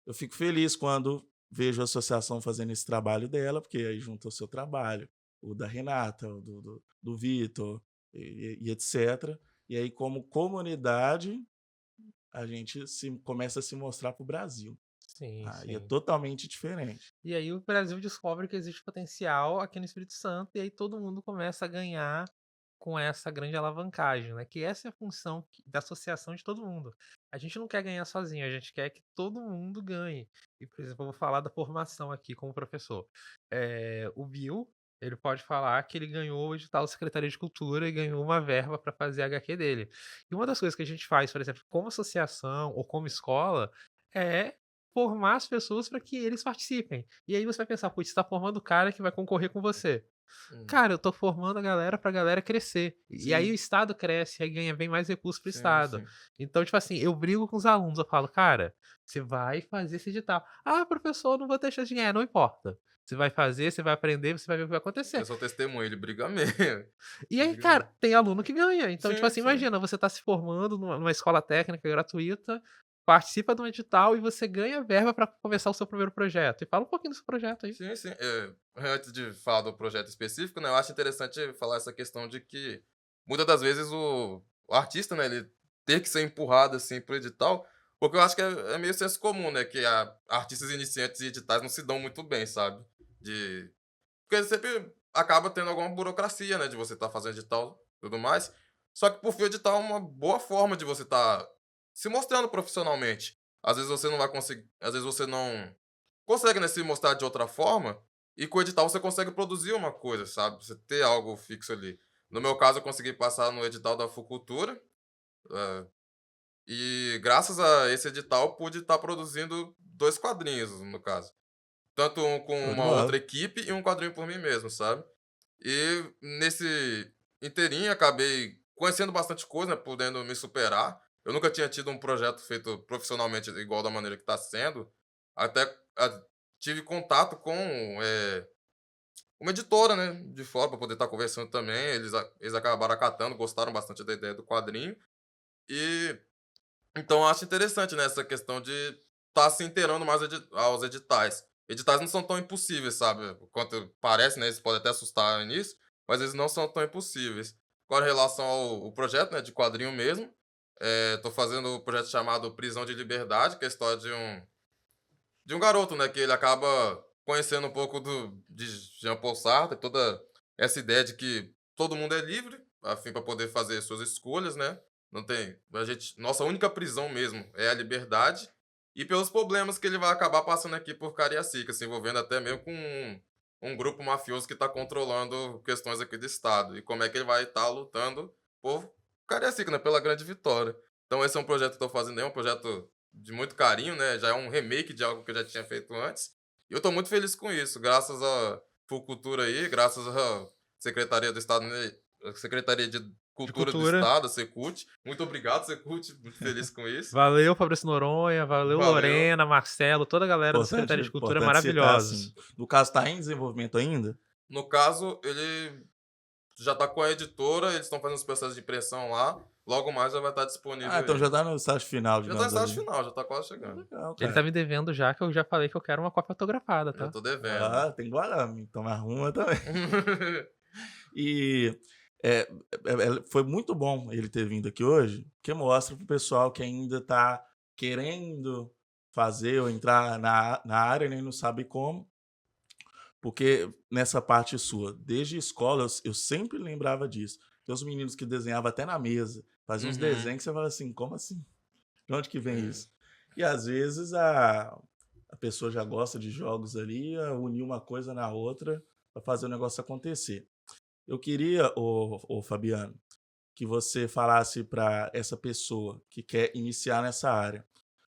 eu fico feliz quando vejo a associação fazendo esse trabalho dela, porque aí junta o seu trabalho, o da Renata, o do Vitor, e etc. E aí, como comunidade, a gente começa a se mostrar para o Brasil. Sim, Aí é sim. totalmente diferente. E aí o Brasil descobre que existe potencial aqui no Espírito Santo, e aí todo mundo começa a ganhar com essa grande alavancagem, né? Que essa é a função da associação de todo mundo. A gente não quer ganhar sozinho, a gente quer que todo mundo ganhe. E, por exemplo, eu vou falar da formação aqui como professor. O Bill, ele pode falar que ele ganhou o edital da Secretaria de Cultura e ganhou uma verba para fazer a HQ dele. E uma das coisas que a gente faz, por exemplo, como associação ou como escola, é formar as pessoas para que eles participem. E aí você vai pensar, putz, você tá formando o cara que vai concorrer com você. Hum. Cara, eu tô formando a galera pra galera crescer. E aí o Sim, Estado cresce, aí ganha bem mais recursos pro sim, Estado. sim. Então, tipo assim, eu brigo com os alunos, eu falo, cara, você vai fazer esse edital. Ah, professor, não vou ter chance de ganhar, não importa. Você vai fazer, você vai aprender, você vai ver o que vai acontecer. Eu sou testemunha, ele briga mesmo. E aí, Briga mesmo. cara, tem aluno que ganha. Então, tipo Sim, assim, sim. imagina, você tá se formando numa escola técnica gratuita, participa de um edital e você ganha verba pra começar o seu primeiro projeto. E fala um pouquinho do seu projeto aí. Sim, sim. Antes de falar do projeto específico, né, eu acho interessante falar essa questão de que muitas das vezes o artista, né, ele ter que ser empurrado assim pro edital, porque eu acho que é meio senso comum, né, que artistas iniciantes e editais não se dão muito bem, sabe? De Porque sempre acaba tendo alguma burocracia, né, de você estar fazendo edital e tudo mais. Só que por fim, o edital é uma boa forma de você estar se mostrando profissionalmente. Às vezes você não vai conseguir, às vezes você não consegue, né, se mostrar de outra forma, e com o edital você consegue produzir uma coisa, sabe? Você ter algo fixo ali. No meu caso, eu consegui passar no edital da Fucultura, eh, e graças a esse edital eu pude estar produzindo 2 quadrinhos, no caso. Tanto um com Show de uma outra bola. equipe e um quadrinho por mim mesmo, sabe? E nesse inteirinho acabei conhecendo bastante coisa, né, podendo me superar. Eu nunca tinha tido um projeto feito profissionalmente igual da maneira que está sendo. Até tive contato com uma editora, né, de fora, para poder estar conversando também. Eles acabaram acatando, gostaram bastante da ideia do quadrinho. E então eu acho interessante, né, essa questão de estar se inteirando mais aos editais. Editais não são tão impossíveis, sabe? Quanto parece, né? Eles podem até assustar no início, mas eles não são tão impossíveis. Agora, em relação ao projeto, né, de quadrinho mesmo, tô fazendo um projeto chamado Prisão de Liberdade, que é a história de um garoto, né, que ele acaba conhecendo um pouco de Jean-Paul Sartre, toda essa ideia de que todo mundo é livre, a fim para poder fazer suas escolhas, né? Não tem, nossa única prisão mesmo é a liberdade e pelos problemas que ele vai acabar passando aqui por Cariacica, se envolvendo até mesmo com um grupo mafioso que está controlando questões aqui do estado e como é que ele vai estar lutando por Cariacica, né, pela grande vitória. Então esse é um projeto que estou fazendo aí, um projeto de muito carinho, né? Já é um remake de algo que eu já tinha feito antes. E eu tô muito feliz com isso, graças à Fulcultura aí, graças à Secretaria do Estado, né? Secretaria de De Cultura do cultura. Estado, a Secult. Muito obrigado, Secult, muito feliz com isso. Valeu, Fabrício Noronha, valeu, Valeu. Lorena, Marcelo, toda a galera da Importante, Secretaria de Cultura importante citar, assim. maravilhosos. No caso, está em desenvolvimento ainda? No caso, ele já tá com a editora, eles estão fazendo os processos de impressão lá. Logo mais já vai estar disponível Então já ele. está no estágio final, Já tá em digamos estágio ali. final, já tá quase chegando. Legal, Ele tá cara. me devendo já, que eu já falei que eu quero uma cópia autografada, Já tá? tô devendo. Tem Guarami, então arruma também. E foi muito bom ele ter vindo aqui hoje, porque mostra pro pessoal que ainda está querendo fazer ou entrar na área, nem não sabe como. Porque nessa parte sua, desde escola, eu sempre lembrava disso. Tem os meninos que desenhavam até na mesa, faziam uns Uhum. desenhos que você fala assim, como assim? De onde que vem É. isso? E às vezes a pessoa já gosta de jogos ali, unir uma coisa na outra para fazer o negócio acontecer. Eu queria, ô Fabiano, que você falasse para essa pessoa que quer iniciar nessa área.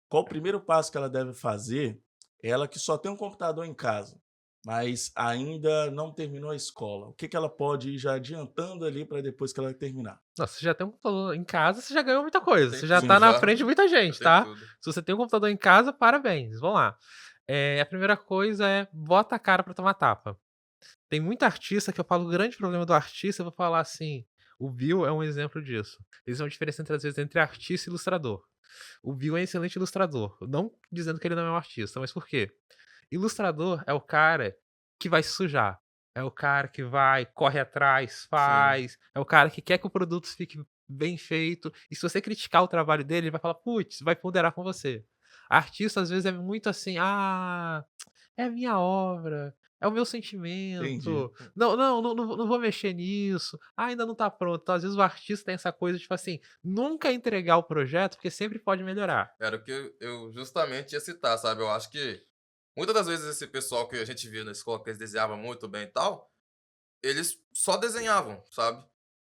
Qual o primeiro passo que ela deve fazer? Ela que só tem um computador em casa, mas ainda não terminou a escola. O que ela pode ir já adiantando ali para depois que ela terminar? Nossa, você já tem um computador em casa, você já ganhou muita coisa. Tem Você já tudo tá na já. frente de muita Já gente, tem tá? tudo. Se você tem um computador em casa, parabéns. Vamos lá. A primeira coisa é bota a cara pra tomar tapa. Tem muito artista que eu falo o grande problema do artista, eu vou falar assim, o Bill é um exemplo disso. Existe uma diferença às vezes entre artista e ilustrador. O Bill é um excelente ilustrador, não dizendo que ele não é um artista, mas por quê? Ilustrador é o cara que vai se sujar, é o cara que vai, corre atrás, Sim. faz, é o cara que quer que o produto fique bem feito, e se você criticar o trabalho dele, ele vai falar: "Putz", vai ponderar com você. Artista às vezes é muito assim: "Ah, é a minha obra, é o meu Entendi. sentimento, não vou mexer nisso, ah, ainda não tá pronto". Então, às vezes o artista tem essa coisa, tipo assim, nunca entregar o projeto, porque sempre pode melhorar. Era o que eu justamente ia citar, sabe? Eu acho que muitas das vezes esse pessoal que a gente via na escola, que eles desenhavam muito bem e tal, eles só desenhavam, sabe?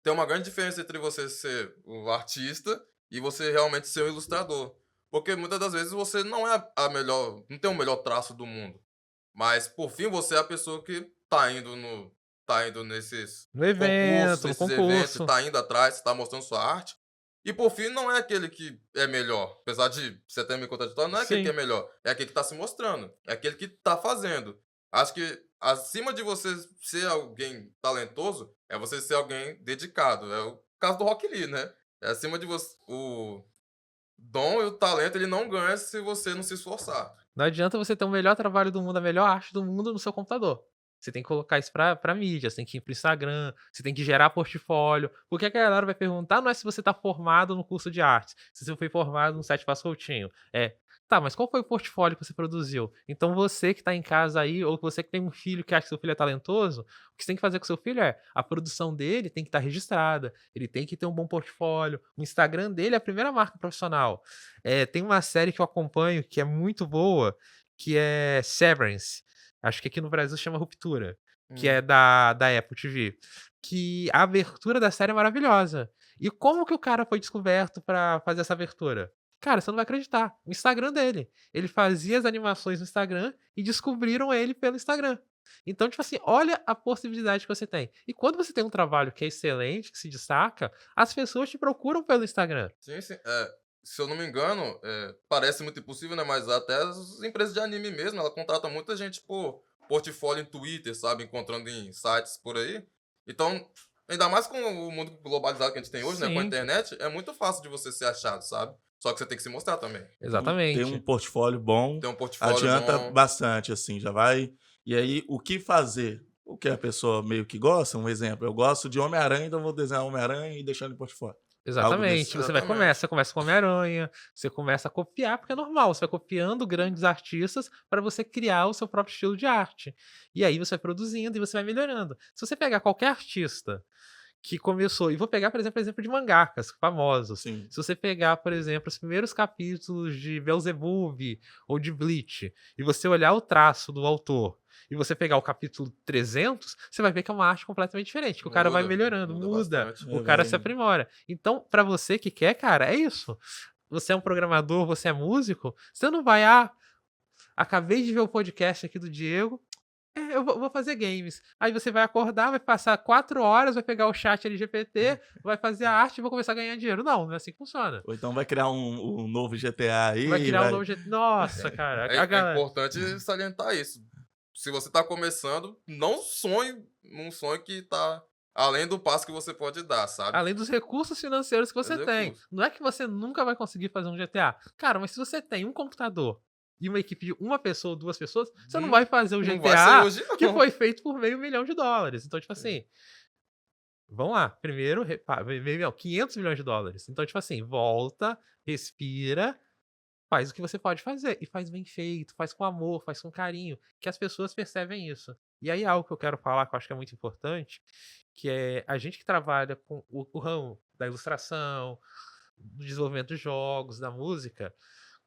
Tem uma grande diferença entre você ser o artista e você realmente ser o ilustrador. Porque muitas das vezes você não é a melhor, não tem o melhor traço do mundo. Mas por fim você é a pessoa que tá indo nesses No concursos, evento, no nesses eventos, concurso. tá indo atrás, tá mostrando sua arte. E por fim não é aquele que é melhor, apesar de você ter me contraditório, não é aquele que é Sim. melhor, é aquele que tá se mostrando, é aquele que tá fazendo. Acho que acima de você ser alguém talentoso, é você ser alguém dedicado. É o caso do Rock Lee, né? É acima de você. O dom e o talento ele não ganha se você não se esforçar. Não adianta você ter o melhor trabalho do mundo, a melhor arte do mundo no seu computador. Você tem que colocar isso pra mídia, você tem que ir para o Instagram, você tem que gerar portfólio. Porque a galera vai perguntar não é se você tá formado no curso de artes, se você foi formado no Sete Passos Coutinho. É, tá, mas qual foi o portfólio que você produziu? Então você que tá em casa aí, ou você que tem um filho que acha que seu filho é talentoso, o que você tem que fazer com seu filho é, a produção dele tem que estar registrada, ele tem que ter um bom portfólio, o Instagram dele é a primeira marca profissional. Tem uma série que eu acompanho que é muito boa, que é Severance. Acho que aqui no Brasil chama Ruptura, que é Hum. da Apple TV. Que a abertura da série é maravilhosa. E como que o cara foi descoberto pra fazer essa abertura? Cara, você não vai acreditar. O Instagram dele. Ele fazia as animações no Instagram e descobriram ele pelo Instagram. Então, tipo assim, olha a possibilidade que você tem. E quando você tem um trabalho que é excelente, que se destaca, as pessoas te procuram pelo Instagram. Sim, sim. Se eu não me engano, parece muito impossível, né? Mas até as empresas de anime mesmo, ela contrata muita gente por portfólio em Twitter, sabe? Encontrando em sites por aí. Então, ainda mais com o mundo globalizado que a gente tem hoje, né? Com a Sim, internet, é muito fácil de você ser achado, sabe? Só que você tem que se mostrar também. Então, ter um exatamente. portfólio bom Ter um portfólio adianta bom. bastante, assim, já vai. E aí, o que fazer? O que a pessoa meio que gosta, um exemplo, eu gosto de Homem-Aranha, então eu vou desenhar Homem-Aranha e deixar no portfólio. Algo desse Exatamente. tipo. Exatamente. Você começa com Homem-Aranha, você começa a copiar, porque é normal, você vai copiando grandes artistas para você criar o seu próprio estilo de arte. E aí você vai produzindo e você vai melhorando. Se você pegar qualquer artista que começou, e vou pegar, por exemplo de mangakas famosos. Sim. Se você pegar, por exemplo, os primeiros capítulos de Beelzebub ou de Bleach, e você olhar o traço do autor, e você pegar o capítulo 300, você vai ver que é uma arte completamente diferente, que o cara vai Muda, melhorando, muda muda, bastante. o É, cara se vai. aprimora. Então, pra você que quer, cara, é isso. Você é um programador, você é músico, você não vai, acabei de ver o podcast aqui do Diego, eu vou fazer games. Aí você vai acordar, vai passar 4 horas, vai pegar o chat LGPT, vai fazer a arte e vai começar a ganhar dinheiro. Não, não é assim que funciona. Ou então vai criar um novo GTA Vai aí, criar um vai. novo Nossa, cara, a É galera. importante salientar isso. Se você tá começando, não sonhe num sonho que tá além do passo que você pode dar, sabe? Além dos recursos financeiros que você tem. Executa. Não é que você nunca vai conseguir fazer um GTA. Cara, mas se você tem um computador e uma equipe de uma pessoa ou duas pessoas, você não vai fazer o Não vai sair GTA hoje, que não. foi feito por $500 milhões. Então, tipo Sim. assim, vamos lá. Primeiro, $500 milhões. Então, tipo assim, volta, respira, faz o que você pode fazer. E faz bem feito, faz com amor, faz com carinho. Que as pessoas percebem isso. E aí, algo que eu quero falar que eu acho que é muito importante, que é a gente que trabalha com o ramo da ilustração, do desenvolvimento dos jogos, da música,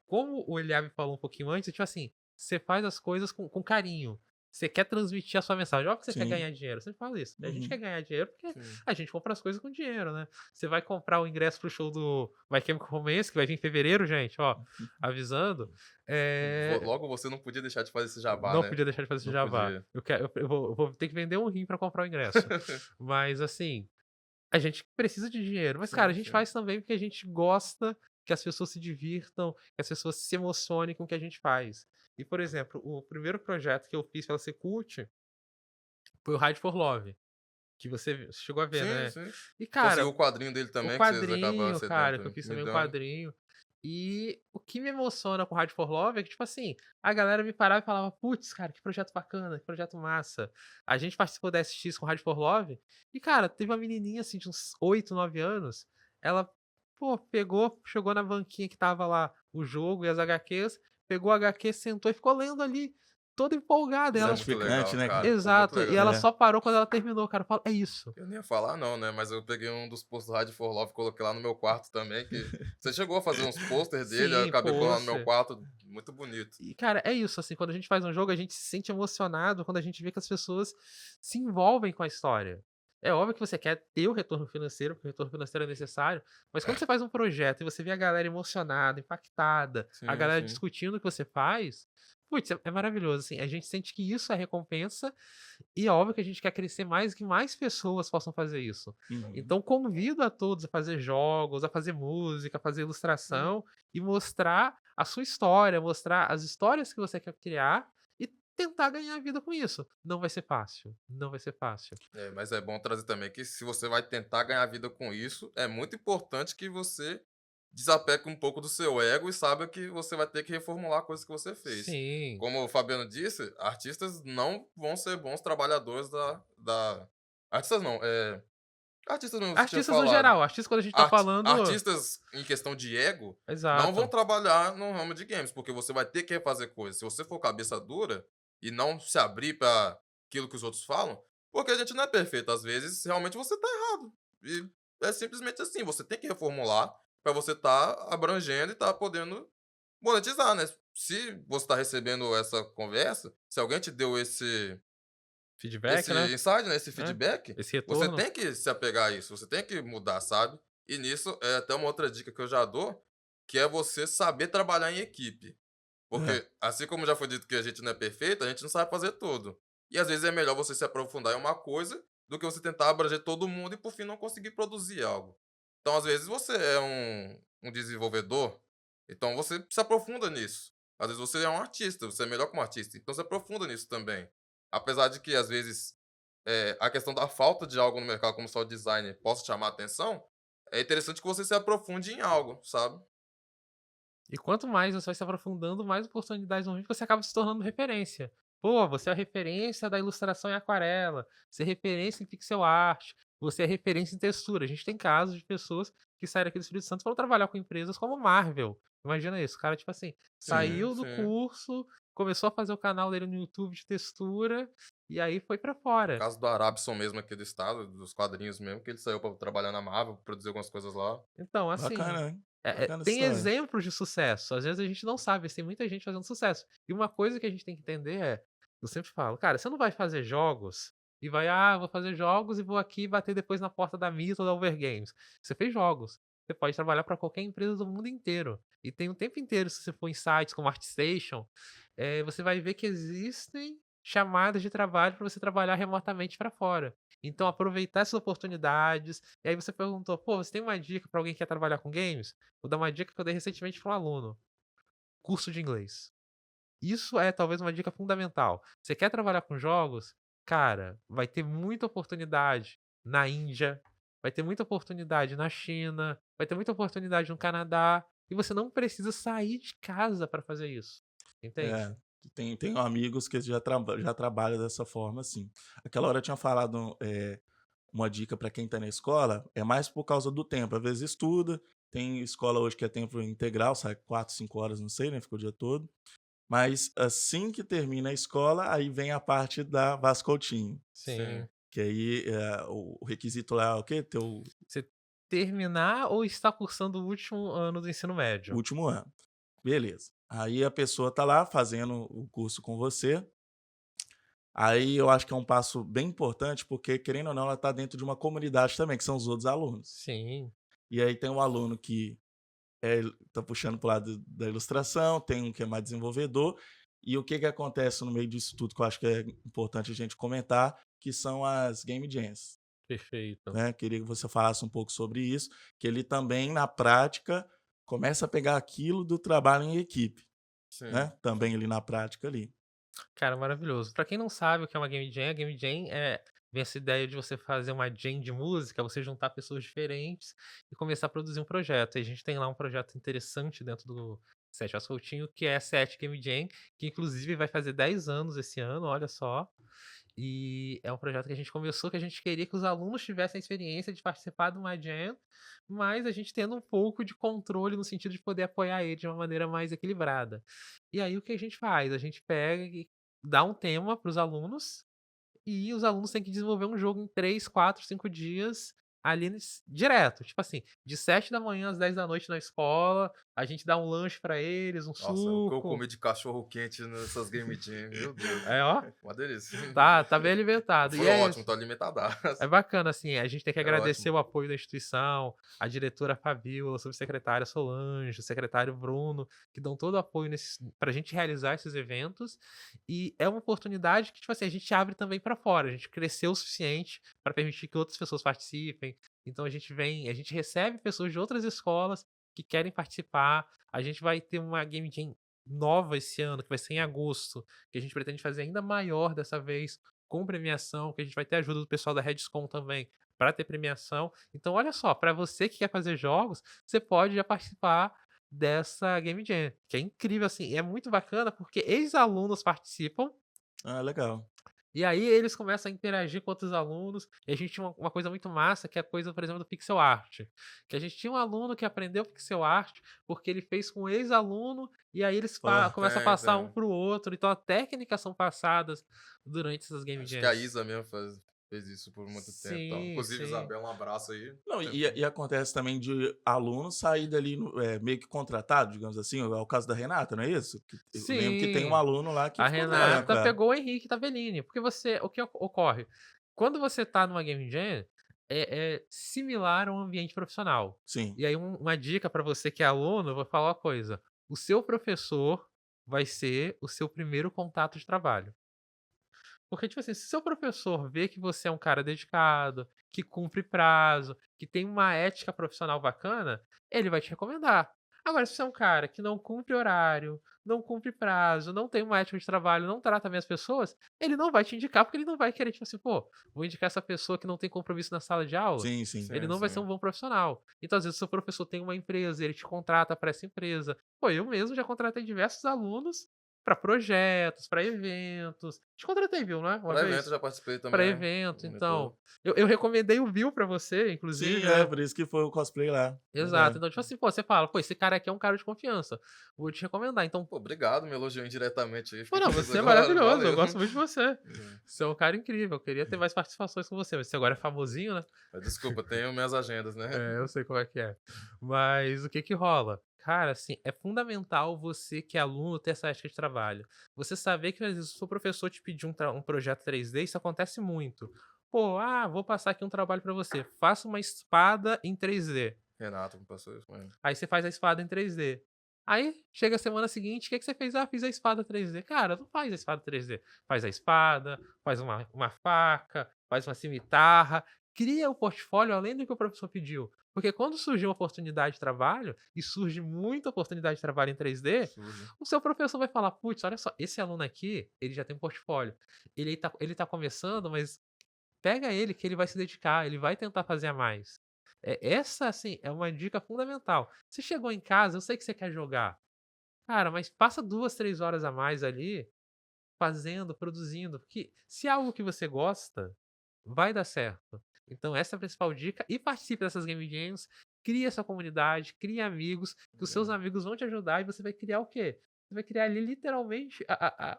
como o Eliabe falou um pouquinho antes, é tipo assim, você faz as coisas com carinho. Você quer transmitir a sua mensagem. Óbvio que você quer Sim. ganhar dinheiro. Você fala isso. A gente Uhum. quer ganhar dinheiro porque Sim. a gente compra as coisas com dinheiro, né? Você vai comprar o ingresso pro show do My Chemical Romance, que vai vir em fevereiro, gente, ó, avisando. Logo você não podia deixar de fazer esse jabá, Não né? podia deixar de fazer esse Não jabá. podia. Eu vou ter que vender um rim pra comprar o ingresso. Mas assim, a gente precisa de dinheiro. Mas, cara, Sim, a gente sim. faz também porque a gente gosta que as pessoas se divirtam, que as pessoas se emocionem com o que a gente faz. E, por exemplo, o primeiro projeto que eu fiz pela Secult foi o Ride for Love, que você chegou a ver, Sim, né? sim. E, Conseguiu cara, o quadrinho dele o também, que vocês acabaram quadrinho, cedendo cara, pra que eu fiz me também o dando. quadrinho. E o que me emociona com o Ride for Love é que, tipo assim, a galera me parava e falava: "Putz, cara, que projeto bacana, que projeto massa". A gente participou da SX com o Ride for Love e, cara, teve uma menininha, assim, de uns 8, 9 anos, ela, pô, pegou, chegou na banquinha que tava lá o jogo e as HQs, pegou a HQ, sentou e ficou lendo ali, toda empolgada. E Isso é ela muito Gratificante, legal, né, cara. cara? Isso é muito exato, e legal. ela É. só parou quando ela terminou, cara. Eu falo: "É isso". Eu nem ia falar não, né, mas eu peguei um dos posts do Ride for Love e coloquei lá no meu quarto também, que você chegou a fazer uns posters dele, eu Sim, acabei colando no meu pôster. quarto, muito bonito. E, cara, é isso, assim, quando a gente faz um jogo, a gente se sente emocionado quando a gente vê que as pessoas se envolvem com a história. É óbvio que você quer ter o retorno financeiro, porque o retorno financeiro é necessário, mas quando você faz um projeto e você vê a galera emocionada, impactada, a Sim, galera sim. discutindo o que você faz, putz, é maravilhoso, assim, a gente sente que isso é recompensa e é óbvio que a gente quer crescer mais e que mais pessoas possam fazer isso. Uhum. Então convido a todos a fazer jogos, a fazer música, a fazer ilustração e mostrar a sua história, mostrar as histórias que você quer criar e tentar ganhar vida com isso. Não vai ser fácil, não vai ser fácil. É, mas é bom trazer também que se você vai tentar ganhar vida com isso, é muito importante que você desapegue um pouco do seu ego e saiba que você vai ter que reformular coisas que você fez. Sim. Como o Fabiano disse, artistas não vão ser bons trabalhadores da... Artistas não, artistas mesmo, você tinha Artistas no falado. geral, artistas quando a gente tá falando. Artistas em questão de ego não vão Exato. trabalhar no ramo de games, porque você vai ter que refazer coisas. Se você for cabeça dura e não se abrir para aquilo que os outros falam, porque a gente não é perfeito, às vezes realmente você tá errado. E é simplesmente assim, você tem que reformular para você tá abrangendo e tá podendo monetizar, né? Se você tá recebendo essa conversa, se alguém te deu Feedback, esse né? insight, né, esse É, feedback, esse você retorno. tem que se apegar a isso, você tem que mudar, sabe. E nisso, é até uma outra dica que eu já dou, que é você saber trabalhar em equipe. É. Porque, assim como já foi dito que a gente não é perfeito, a gente não sabe fazer tudo. E às vezes é melhor você se aprofundar em uma coisa, do que você tentar abranger todo mundo e por fim não conseguir produzir algo. Então, às vezes, você é um desenvolvedor, então você se aprofunda nisso. Às vezes você é um artista, você é melhor como artista, então se aprofunda nisso também. Apesar de que às vezes a questão da falta de algo no mercado como sound designer possa chamar a atenção, é interessante que você se aprofunde em algo, sabe. E quanto mais você vai se aprofundando, mais oportunidades vão vir, porque você acaba se tornando referência. Pô, você é a referência da ilustração em aquarela, você é referência em pixel art, você é referência em textura. A gente tem casos de pessoas que saíram aqui do Espírito Santo e foram trabalhar com empresas como Marvel. Imagina isso, o cara, tipo assim, Sim, saiu do sim. curso, começou a fazer o canal dele no YouTube de textura, e aí foi pra O fora. caso do Arabson mesmo aqui do estado, dos quadrinhos mesmo, que ele saiu pra trabalhar na Marvel, produzir algumas coisas lá. Então, assim, Bacana, hein? Bacana essa tem história. exemplos de sucesso. Às vezes a gente não sabe, mas tem muita gente fazendo sucesso. E uma coisa que a gente tem que entender é, eu sempre falo, cara, você não vai fazer jogos e vai, vou fazer jogos e vou aqui bater depois na porta da Mito ou da Overgames. Você fez jogos. Você pode trabalhar para qualquer empresa do mundo inteiro. E tem o tempo inteiro, se você for em sites como ArtStation, você vai ver que existem chamadas de trabalho para você trabalhar remotamente para fora. Então, aproveitar essas oportunidades. E aí você perguntou, pô, você tem uma dica para alguém que quer trabalhar com games? Vou dar uma dica que eu dei recentemente para um aluno: curso de inglês. Isso é talvez uma dica fundamental. Você quer trabalhar com jogos? Cara, vai ter muita oportunidade na Índia, vai ter muita oportunidade na China, vai ter muita oportunidade no Canadá, e você não precisa sair de casa para fazer isso. Entende? É, tenho amigos que já trabalham dessa forma, assim. Aquela hora eu tinha falado, uma dica para quem está na escola, é mais por causa do tempo. Às vezes estuda, tem escola hoje que é tempo integral, sai 4, 5 horas, não sei, né, fica o dia todo. Mas assim que termina a escola, aí vem a parte da Vascontinho, Sim. Sim. que aí, o requisito lá é o quê? Ter o Você terminar ou estar cursando o último ano do ensino médio. último ano. Beleza. Aí a pessoa tá lá fazendo o curso com você. Aí eu acho que é um passo bem importante, porque querendo ou não, ela está dentro de uma comunidade também, que são os outros alunos. Sim. E aí tem um aluno que tá puxando pro lado da ilustração, tem um que é mais desenvolvedor, e o que que acontece no meio disso tudo, que eu acho que é importante a gente comentar, que são as Game Jams, Perfeito. né. Queria que você falasse um pouco sobre isso, que ele também, na prática, começa a pegar aquilo do trabalho em equipe, Sim, né, também sim. ali na prática ali. Cara, maravilhoso. Pra quem não sabe o que é uma Game Jam, a Game Jam vem essa ideia de você fazer uma jam de música, você juntar pessoas diferentes e começar a produzir um projeto. E a gente tem lá um projeto interessante dentro do Sete Horas Coutinho, que é a Sete Game Jam, que inclusive vai fazer 10 anos esse ano, olha só. E é um projeto que a gente começou, que a gente queria que os alunos tivessem a experiência de participar de uma jam, mas a gente tendo um pouco de controle no sentido de poder apoiar eles de uma maneira mais equilibrada. E aí o que a gente faz? A gente pega e dá um tema para os alunos e os alunos têm que desenvolver um jogo em 3, 4, 5 dias ali direto. Tipo assim, de 7 da manhã às 10 da noite na escola, a gente dá um lanche para eles, um Nossa, o que eu suco. comi de cachorro quente nessas Game Jam, meu Deus. É, ó, Uma delícia. tá bem alimentado. E Foi é ótimo, tô alimentadaço. É bacana, assim, a gente tem que É agradecer ótimo. o apoio da instituição, a diretora Fabíola, a subsecretária Solange, o secretário Bruno, que dão todo o apoio para a gente realizar esses eventos. E é uma oportunidade que, tipo assim, a gente abre também para fora. A gente cresceu o suficiente para permitir que outras pessoas participem. Então a gente recebe pessoas de outras escolas que querem participar. A gente vai ter uma Game Jam nova esse ano, que vai ser em agosto, que a gente pretende fazer ainda maior dessa vez, com premiação, que a gente vai ter ajuda do pessoal da Redscom também para ter premiação. Então, olha só, para você que quer fazer jogos, você pode já participar dessa Game Jam, que é incrível assim, e é muito bacana porque ex-alunos participam Ah, legal. e aí eles começam a interagir com outros alunos, e a gente tinha uma coisa muito massa, que é a coisa, por exemplo, do pixel art, que a gente tinha um aluno que aprendeu pixel art, porque ele fez com um ex-aluno, e aí eles Ó, começam a Tem, passar um tem. para o outro, então as técnicas são passadas durante essas Game Acho que a Jams. Isa mesmo fez isso por muito tempo. Tal. Sim, Inclusive, sim. Isabel, um abraço aí. não, Sempre e acontece também de aluno sair dali meio que contratado, digamos assim, é o caso da Renata, não é isso? Que eu lembro que tem um Sim. aluno lá que A ficou trabalhando com Renata ela. pegou o Henrique Tavelini, porque o que ocorre? Quando você tá numa Game Jam, é similar a um ambiente profissional. Sim, E aí uma dica para você que é aluno, eu vou falar uma coisa, o seu professor vai ser o seu primeiro contato de trabalho. Porque, tipo assim, se seu professor vê que você é um cara dedicado, que cumpre prazo, que tem uma ética profissional bacana, ele vai te recomendar. Agora, se você é um cara que não cumpre horário, não cumpre prazo, não tem uma ética de trabalho, não trata bem as pessoas, ele não vai te indicar, porque ele não vai querer, tipo assim, pô, vou indicar essa pessoa que não tem compromisso na sala de aula. sim, sim. Ele sim, não vai ser um sim. bom profissional. Então, às vezes, o seu professor tem uma empresa, ele te contrata para essa empresa. Pô, eu mesmo já contratei diversos alunos para projetos, para eventos. Te contratei, viu, né, uma Para evento vez? já participei Para também. evento, então. Monitor. Eu recomendei o Bill pra você, Sim, inclusive, é, né. por isso que foi o cosplay lá, Exato. verdade. Então, tipo assim, pô, você fala: "Pô, esse cara aqui é um cara de confiança, vou te recomendar". Então, Pô, obrigado, me elogiou indiretamente aí. pô, Fiquei não, feliz você é agora. maravilhoso, eu Valeu. gosto muito de você. Uhum. Você é um cara incrível, eu queria ter mais participações com você, mas você agora é famosinho, né. Mas desculpa, tenho minhas agendas, né? É, eu sei como é que é. Mas o que que rola? Cara, assim, é fundamental você que é aluno ter essa ética de trabalho. Você saber que às vezes o seu professor te pedir um projeto 3D, isso acontece muito. Pô, vou passar aqui um trabalho pra você. Faça uma espada em 3D. Renato me passou isso. Mano. Aí você faz a espada em 3D. Aí chega a semana seguinte, o que que você fez? Fiz a espada 3D. Cara, não faz a espada 3D. Faz a espada, faz uma faca, faz uma cimitarra. Cria o portfólio além do que o professor pediu. Porque quando surgir uma oportunidade de trabalho, e surge muita oportunidade de trabalho em 3D, Surge. o seu professor vai falar: putz, olha só, esse aluno aqui, ele já tem um portfólio. Ele tá começando, mas pega ele que ele vai se dedicar, ele vai tentar fazer a mais. Essa, assim, é uma dica fundamental. Você chegou em casa, eu sei que você quer jogar. Cara, mas passa 2, 3 horas a mais ali, fazendo, produzindo, porque se é algo que você gosta, vai dar certo. Então essa é a principal dica e participe dessas game jams, crie essa comunidade, crie amigos, que os seus amigos vão te ajudar e você vai criar o quê? Você vai criar ali literalmente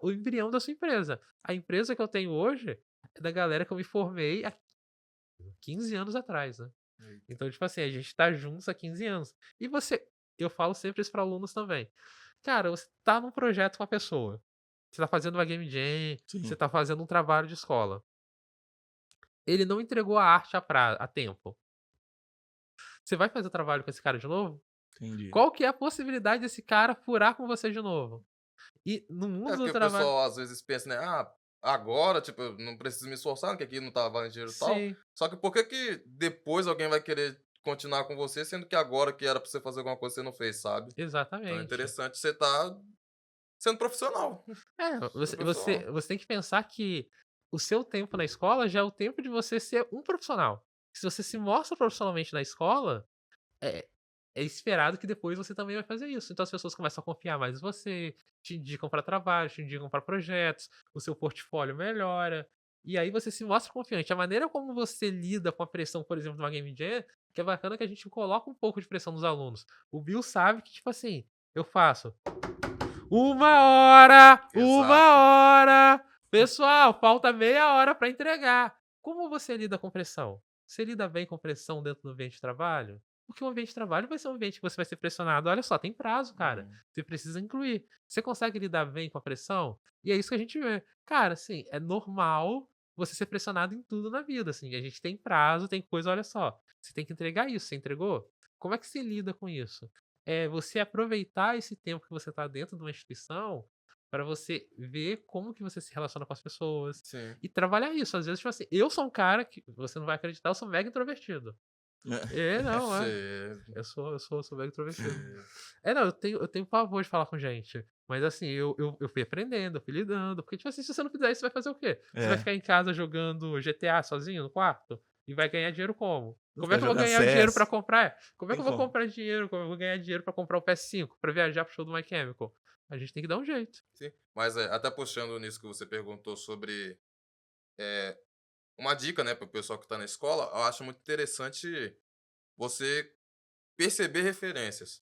o embrião da sua empresa. A empresa que eu tenho hoje é da galera que eu me formei há 15 anos atrás, né. Eita. Então, tipo assim, a gente tá juntos há 15 anos. E você eu falo sempre isso pra alunos também. Cara, você tá num projeto com a pessoa, você tá fazendo uma game jam, você Sim, tá fazendo um trabalho de escola. Ele não entregou a arte a tempo. Você vai fazer o trabalho com esse cara de novo? entendi. Qual que é a possibilidade desse cara furar com você de novo? E no É mundo do porque o trabalho pessoal às vezes pensa, né? Ah, agora, tipo, eu não preciso me esforçar, porque aqui não tá valendo dinheiro e tal. sim, Só que por que que depois alguém vai querer continuar com você, sendo que agora que era pra você fazer alguma coisa você não fez, sabe? Então é exatamente. interessante você tá sendo profissional. Você tem que pensar que o seu tempo na escola já é o tempo de você ser um profissional. Se você se mostra profissionalmente na escola, é, é esperado que depois você também vai fazer isso. Então as pessoas começam a confiar mais em você, te indicam para trabalho, te indicam para projetos, o seu portfólio melhora. E aí você se mostra confiante. A maneira como você lida com a pressão, por exemplo, de uma Game Jam, que é bacana que a gente coloca um pouco de pressão nos alunos. O Bill sabe que, tipo assim, eu faço 1 hora, Exato. 1 hora. Pessoal, falta meia hora para entregar. Como você lida com pressão? Você lida bem com pressão dentro do ambiente de trabalho? Porque o ambiente de trabalho vai ser um ambiente que você vai ser pressionado. Olha só, tem prazo, cara. Uhum. Você precisa incluir. Você consegue lidar bem com a pressão? E é isso que a gente vê. Cara, assim, é normal você ser pressionado em tudo na vida, assim. A gente tem prazo, tem coisa, olha só. Você tem que entregar isso. Você entregou? Como é que você lida com isso? É você aproveitar esse tempo que você está dentro de uma instituição para você ver como que você se relaciona com as pessoas Sim. e trabalhar isso. Às vezes, tipo assim, eu sou um cara que você não vai acreditar, eu sou mega introvertido. Não, é. Sei, Eu sou mega introvertido. sei. Não, eu tenho pavor de falar com gente. Mas assim, eu fui aprendendo, eu fui lidando. Porque, tipo assim, se você não fizer isso, você vai fazer o quê? Você vai É, ficar em casa jogando GTA sozinho no quarto? E vai ganhar dinheiro como? não Como é ficar que eu vou jogando ganhar dinheiro pra CS, comprar? Como é que tem eu vou como. comprar dinheiro? Como eu vou ganhar dinheiro pra comprar o PS5? Pra viajar pro show do My Chemical? A gente tem que dar um jeito. Sim. Mas até puxando nisso que você perguntou sobre uma dica, né, para o pessoal que está na escola, eu acho muito interessante você perceber referências.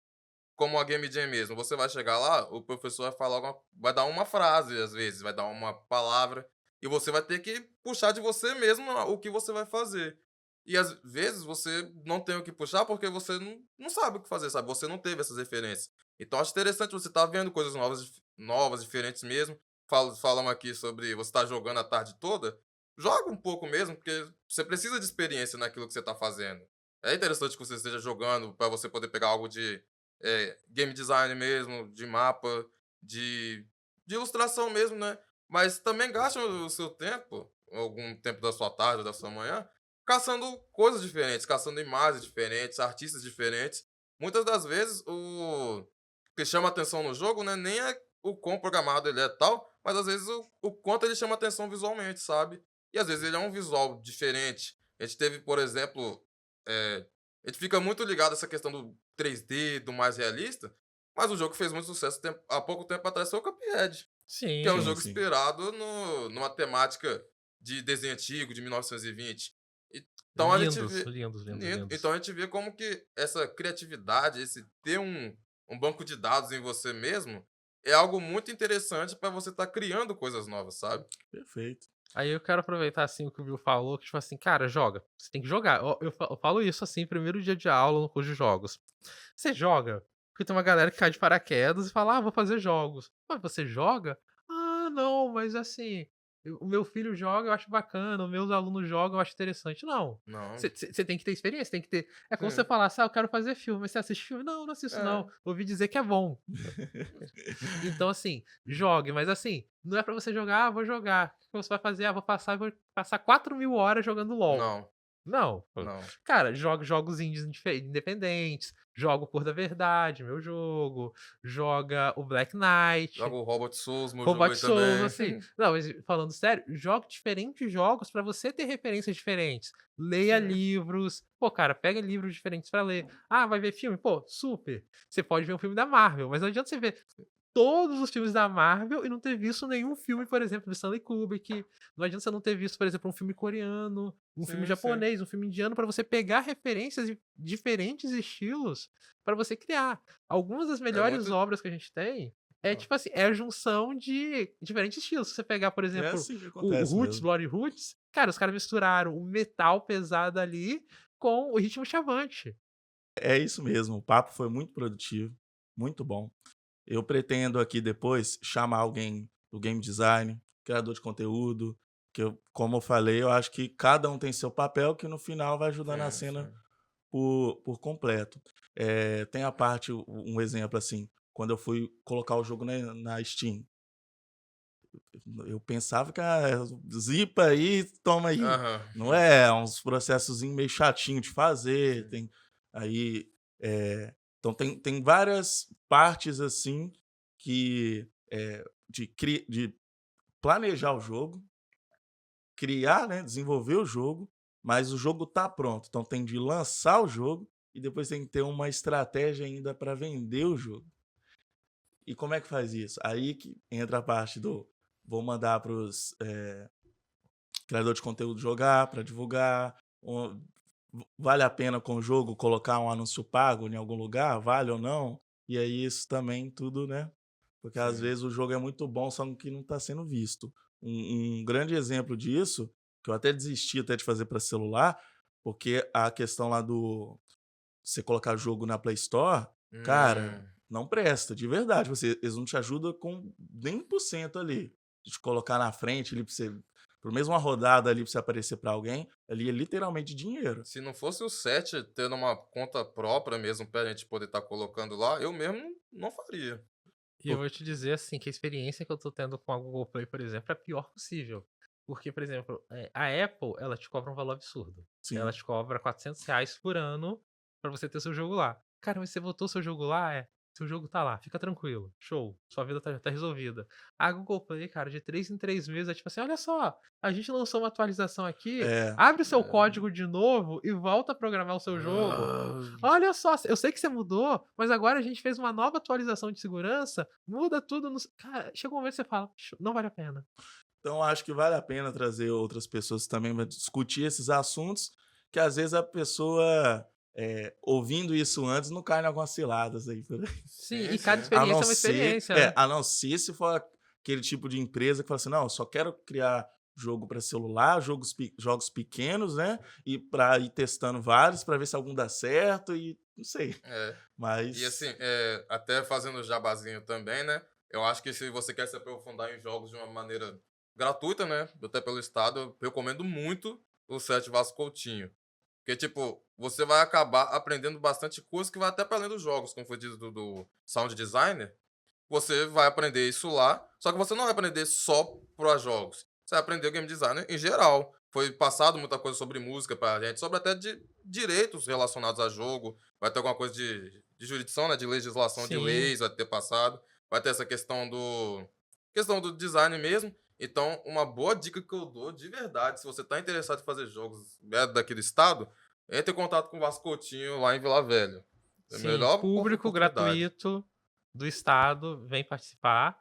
Como a Game Jam mesmo, você vai chegar lá, o professor vai falar vai dar uma frase, às vezes, vai dar uma palavra, e você vai ter que puxar de você mesmo o que você vai fazer. E às vezes você não tem o que puxar porque você não sabe o que fazer, sabe? Você não teve essas referências. Então acho interessante você estar vendo coisas novas, novas, diferentes mesmo. Falamos aqui sobre você estar jogando a tarde toda. Joga um pouco mesmo, porque você precisa de experiência naquilo que você está fazendo. É interessante que você esteja jogando para você poder pegar algo de game design mesmo, de mapa, de, de ilustração mesmo, né? Mas também gasta o seu tempo, algum tempo da sua tarde, da sua manhã, caçando coisas diferentes, caçando imagens diferentes, artistas diferentes. Muitas das vezes o que chama atenção no jogo, né, nem é o quão programado ele é tal, mas às vezes o quanto ele chama atenção visualmente, sabe? E às vezes ele é um visual diferente. A gente teve, por exemplo, a gente fica muito ligado a essa questão do 3D, do mais realista, mas o jogo que fez muito sucesso há pouco tempo atrás foi o Cuphead, que é um Sim. Sim, jogo sim. inspirado numa temática de desenho antigo, de 1920. Então a gente Lindos, vê. lindos, lindos, lindos. Então a gente vê como que essa criatividade, esse ter um banco de dados em você mesmo, é algo muito interessante para você estar criando coisas novas, sabe? Perfeito. Aí eu quero aproveitar, assim, o que o Bill falou, que, tipo assim, cara, joga. Você tem que jogar. Eu falo isso, assim, primeiro dia de aula no curso de jogos. Você joga, porque tem uma galera que cai de paraquedas e fala, vou fazer jogos. Mas você joga? Ah, não, mas assim, o meu filho joga, eu acho bacana, os meus alunos jogam, eu acho interessante. Não. Não. Você tem que ter experiência, tem que ter. É como você Sim. falar, eu quero fazer filme, mas você assiste filme? Não, não assisto, É. não. Ouvi dizer que é bom. Então, assim, jogue, mas assim, não é pra você jogar, vou jogar. O que você vai fazer? Vou passar 4.000 horas jogando LOL. Não, Não, pô. não. Cara, joga jogos indies independentes, joga o Cor da Verdade, meu jogo, joga o Black Joga Knight, o Robot Souls, meu jogo Robot aí Souls, também. assim. Não, mas falando sério, jogue diferentes jogos pra você ter referências diferentes. Leia Sim. livros. Pô, cara, pega livros diferentes pra ler. Ah, vai ver filme? Pô, super. Você pode ver um filme da Marvel, mas não adianta você ver todos os filmes da Marvel e não ter visto nenhum filme, por exemplo, do Stanley Kubrick. Não adianta você não ter visto, por exemplo, um filme coreano, um filme Sim, sim. japonês, um filme indiano, pra você pegar referências de diferentes estilos pra você criar. Algumas das É melhores muito. obras que a gente tem é Ah, tipo assim, é a junção de diferentes estilos. Se você pegar, por É exemplo, assim que o acontece Roots, mesmo. Bloody Roots, cara, os caras misturaram o metal pesado ali com o ritmo chavante. É isso mesmo, o papo foi muito produtivo, muito bom. Eu pretendo aqui depois chamar alguém do game design, criador de conteúdo, que eu, como eu falei, eu acho que cada um tem seu papel que no final vai ajudando a sim, cena sim. por completo. Tem a parte, um exemplo assim, quando eu fui colocar o jogo na Steam, eu pensava que zipa aí, toma aí. Aham. Não é uns processos meio chatinho de fazer, Sim. tem aí, então tem várias partes assim que de planejar o jogo, criar, né, desenvolver o jogo, mas o jogo tá pronto. Então tem de lançar o jogo e depois tem que ter uma estratégia ainda para vender o jogo. E como é que faz isso? Aí que entra a parte do vou mandar para os criadores de conteúdo jogar, para divulgar. Vale a pena com o jogo colocar um anúncio pago em algum lugar? Vale ou não? E aí isso também tudo, né? Porque às Sim. vezes o jogo é muito bom, só que não está sendo visto. Um grande exemplo disso, que eu até desisti até de fazer para celular, porque a questão lá do você colocar jogo na Play Store, cara, Hum. não presta, de verdade. Eles não te ajudam com nem 1% ali. De te colocar na frente ali pra você. Por mesmo uma rodada ali pra você aparecer pra alguém, ali é literalmente dinheiro. Se não fosse o 7 tendo uma conta própria mesmo pra gente poder estar colocando lá, eu mesmo não faria. E eu vou te dizer, assim, que a experiência que eu tô tendo com a Google Play, por exemplo, é a pior possível. Porque, por exemplo, a Apple, ela te cobra um valor absurdo. Ela Sim. te cobra R$ 400 por ano pra você ter seu jogo lá. Cara, mas você botou seu jogo lá, seu jogo tá lá, fica tranquilo, show, sua vida tá resolvida. A Google Play, cara, de 3 em 3 meses, é tipo assim, olha só, a gente lançou uma atualização aqui, É. abre o seu É. código de novo e volta a programar o seu jogo. Ah, Olha só, eu sei que você mudou, mas agora a gente fez uma nova atualização de segurança, muda tudo no. Cara, chega um momento que você fala, Não vale a pena." Então acho que vale a pena trazer outras pessoas também para discutir esses assuntos, que às vezes a pessoa, ouvindo isso antes, não cai em algumas ciladas aí por aí. Sim, sim, e cada sim. A não experiência é uma ser experiência, né? a não ser se for aquele tipo de empresa que fala assim: "Não, eu só quero criar jogo para celular, jogos pequenos, né, e para ir testando vários para ver se algum dá certo", e não sei. É. E assim, Mas até fazendo jabazinho também, né? Eu acho que se você quer se aprofundar em jogos de uma maneira gratuita, né? Até pelo Estado, eu recomendo muito o Sete Vasco Coutinho. Porque, tipo, você vai acabar aprendendo bastante coisa que vai até para além dos jogos, como foi dito do Sound Designer. Você vai aprender isso lá, só que você não vai aprender só para jogos. Você vai aprender o game design em geral. Foi passado muita coisa sobre música pra gente, sobre até de direitos relacionados a jogo. Vai ter alguma coisa de jurisdição, né, de legislação de Sim. leis, vai ter passado. Vai ter essa questão do design mesmo. Então, uma boa dica que eu dou de verdade, se você está interessado em fazer jogos daqui do estado, entre em contato com o Vasco Coutinho lá em Vila Velha. É a Sim, melhor público oportunidade. gratuito do estado vem participar.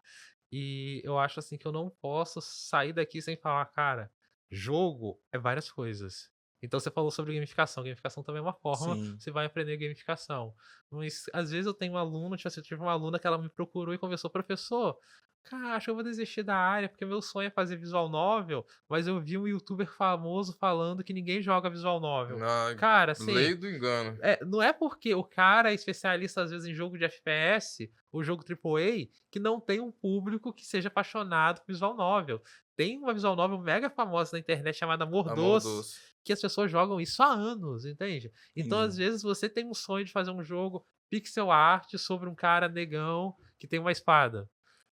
E eu acho assim que eu não posso sair daqui sem falar, cara, jogo é várias coisas. Então você falou sobre gamificação. Gamificação também é uma forma, sim. você vai aprender gamificação. Mas às vezes eu tenho um aluno, tipo assim, eu tive uma aluna que ela me procurou e conversou, professor, cara, acho que eu vou desistir da área, porque meu sonho é fazer visual novel, mas eu vi um youtuber famoso falando que ninguém joga visual novel. Na Cara, assim, lei do engano. não é porque o cara é especialista, às vezes, em jogo de FPS ou jogo AAA que não tem um público que seja apaixonado por visual novel. Tem uma visual novel mega famosa na internet chamada Amor Mordos, doce. que as pessoas jogam isso há anos, entende? Então, às Entendi. vezes, você tem um sonho de fazer um jogo pixel art sobre um cara negão que tem uma espada.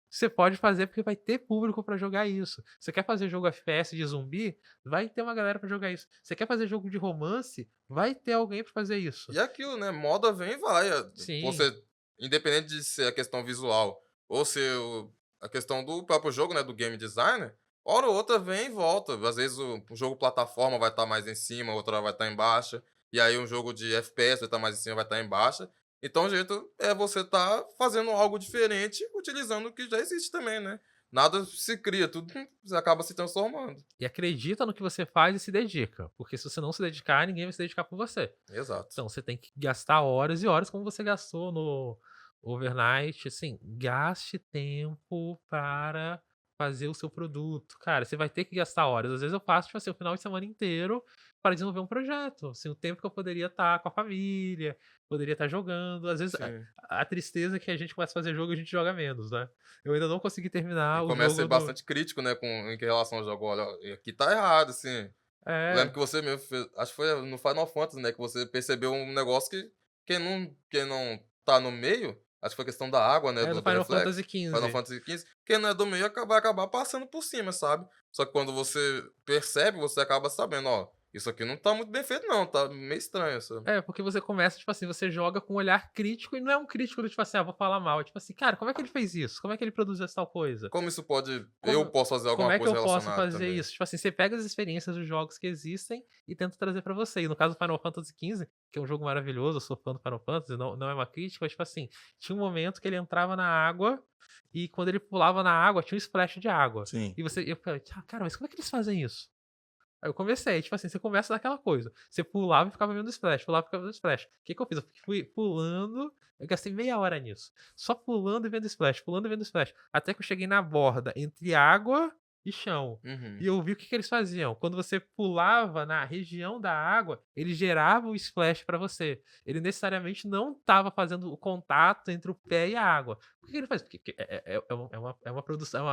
Você pode fazer porque vai ter público pra jogar isso. Você quer fazer jogo FPS de zumbi? Vai ter uma galera pra jogar isso. Você quer fazer jogo de romance? Vai ter alguém pra fazer isso. E é aquilo, né? Moda vem e vai. Sim, Você, independente de ser a questão visual ou ser a questão do próprio jogo, né? Do game designer, hora ou outra vem e volta. Às vezes o jogo plataforma vai estar mais em cima, outra vai estar em baixa. E aí um jogo de FPS vai estar mais em cima, vai estar em baixa. Então o jeito é você estar fazendo algo diferente, utilizando o que já existe também, né? Nada se cria, tudo acaba se transformando. e acredita no que você faz e se dedica. Porque se você não se dedicar, ninguém vai se dedicar por você. Exato. Então você tem que gastar horas e horas como você gastou no overnight. Assim, gaste tempo para fazer o seu produto. Cara, você vai ter que gastar horas. Às vezes eu passo, tipo assim, o final de semana inteiro para desenvolver um projeto. Assim, o tempo que eu poderia estar com a família, poderia estar jogando. Às vezes Sim. a tristeza é que a gente começa a fazer jogo e a gente joga menos, né? Eu ainda não consegui E terminar o começa a ser jogo do. bastante crítico, né, em relação ao jogo. Olha, aqui tá errado, assim. Eu lembro É, que você mesmo fez, acho que foi no Final Fantasy, né, que você percebeu um negócio que quem não tá no meio, acho que foi questão da água, né, é do do Final reflexo, Fantasy Final XV. Fantasy XV, quem não é do meio vai acabar passando por cima, sabe. Só que quando você percebe, você acaba sabendo, ó, isso aqui não tá muito bem feito não, tá meio estranho, sabe. É, porque você começa, tipo assim, você joga com um olhar crítico e não é um crítico do tipo assim, vou falar mal. É tipo assim, cara, como é que ele fez isso? Como é que ele produziu essa tal coisa? Como isso pode eu Como, posso fazer como alguma é que coisa eu posso relacionada fazer também. isso? Tipo assim, você pega as experiências dos jogos que existem e tenta trazer pra você. E no caso do Final Fantasy XV, que é um jogo maravilhoso, eu sou fã do Final Fantasy, não é uma crítica, mas tipo assim, tinha um momento que ele entrava na água e quando ele pulava na água, tinha um splash de água. Sim. E eu falei, cara, mas como é que eles fazem isso? Aí eu comecei, tipo assim, você começa daquela coisa. Você pulava e ficava vendo splash, pulava e ficava vendo splash. O que que eu fiz? Eu fui pulando, eu gastei meia hora nisso. Só pulando e vendo splash, pulando e vendo splash. Até que eu cheguei na borda entre água e chão. E Uhum. eu vi o que que eles faziam. Quando você pulava na região da água, ele gerava o splash pra você. Ele necessariamente não estava fazendo o contato entre o pé e a água. Por que que ele faz? Porque é uma produção,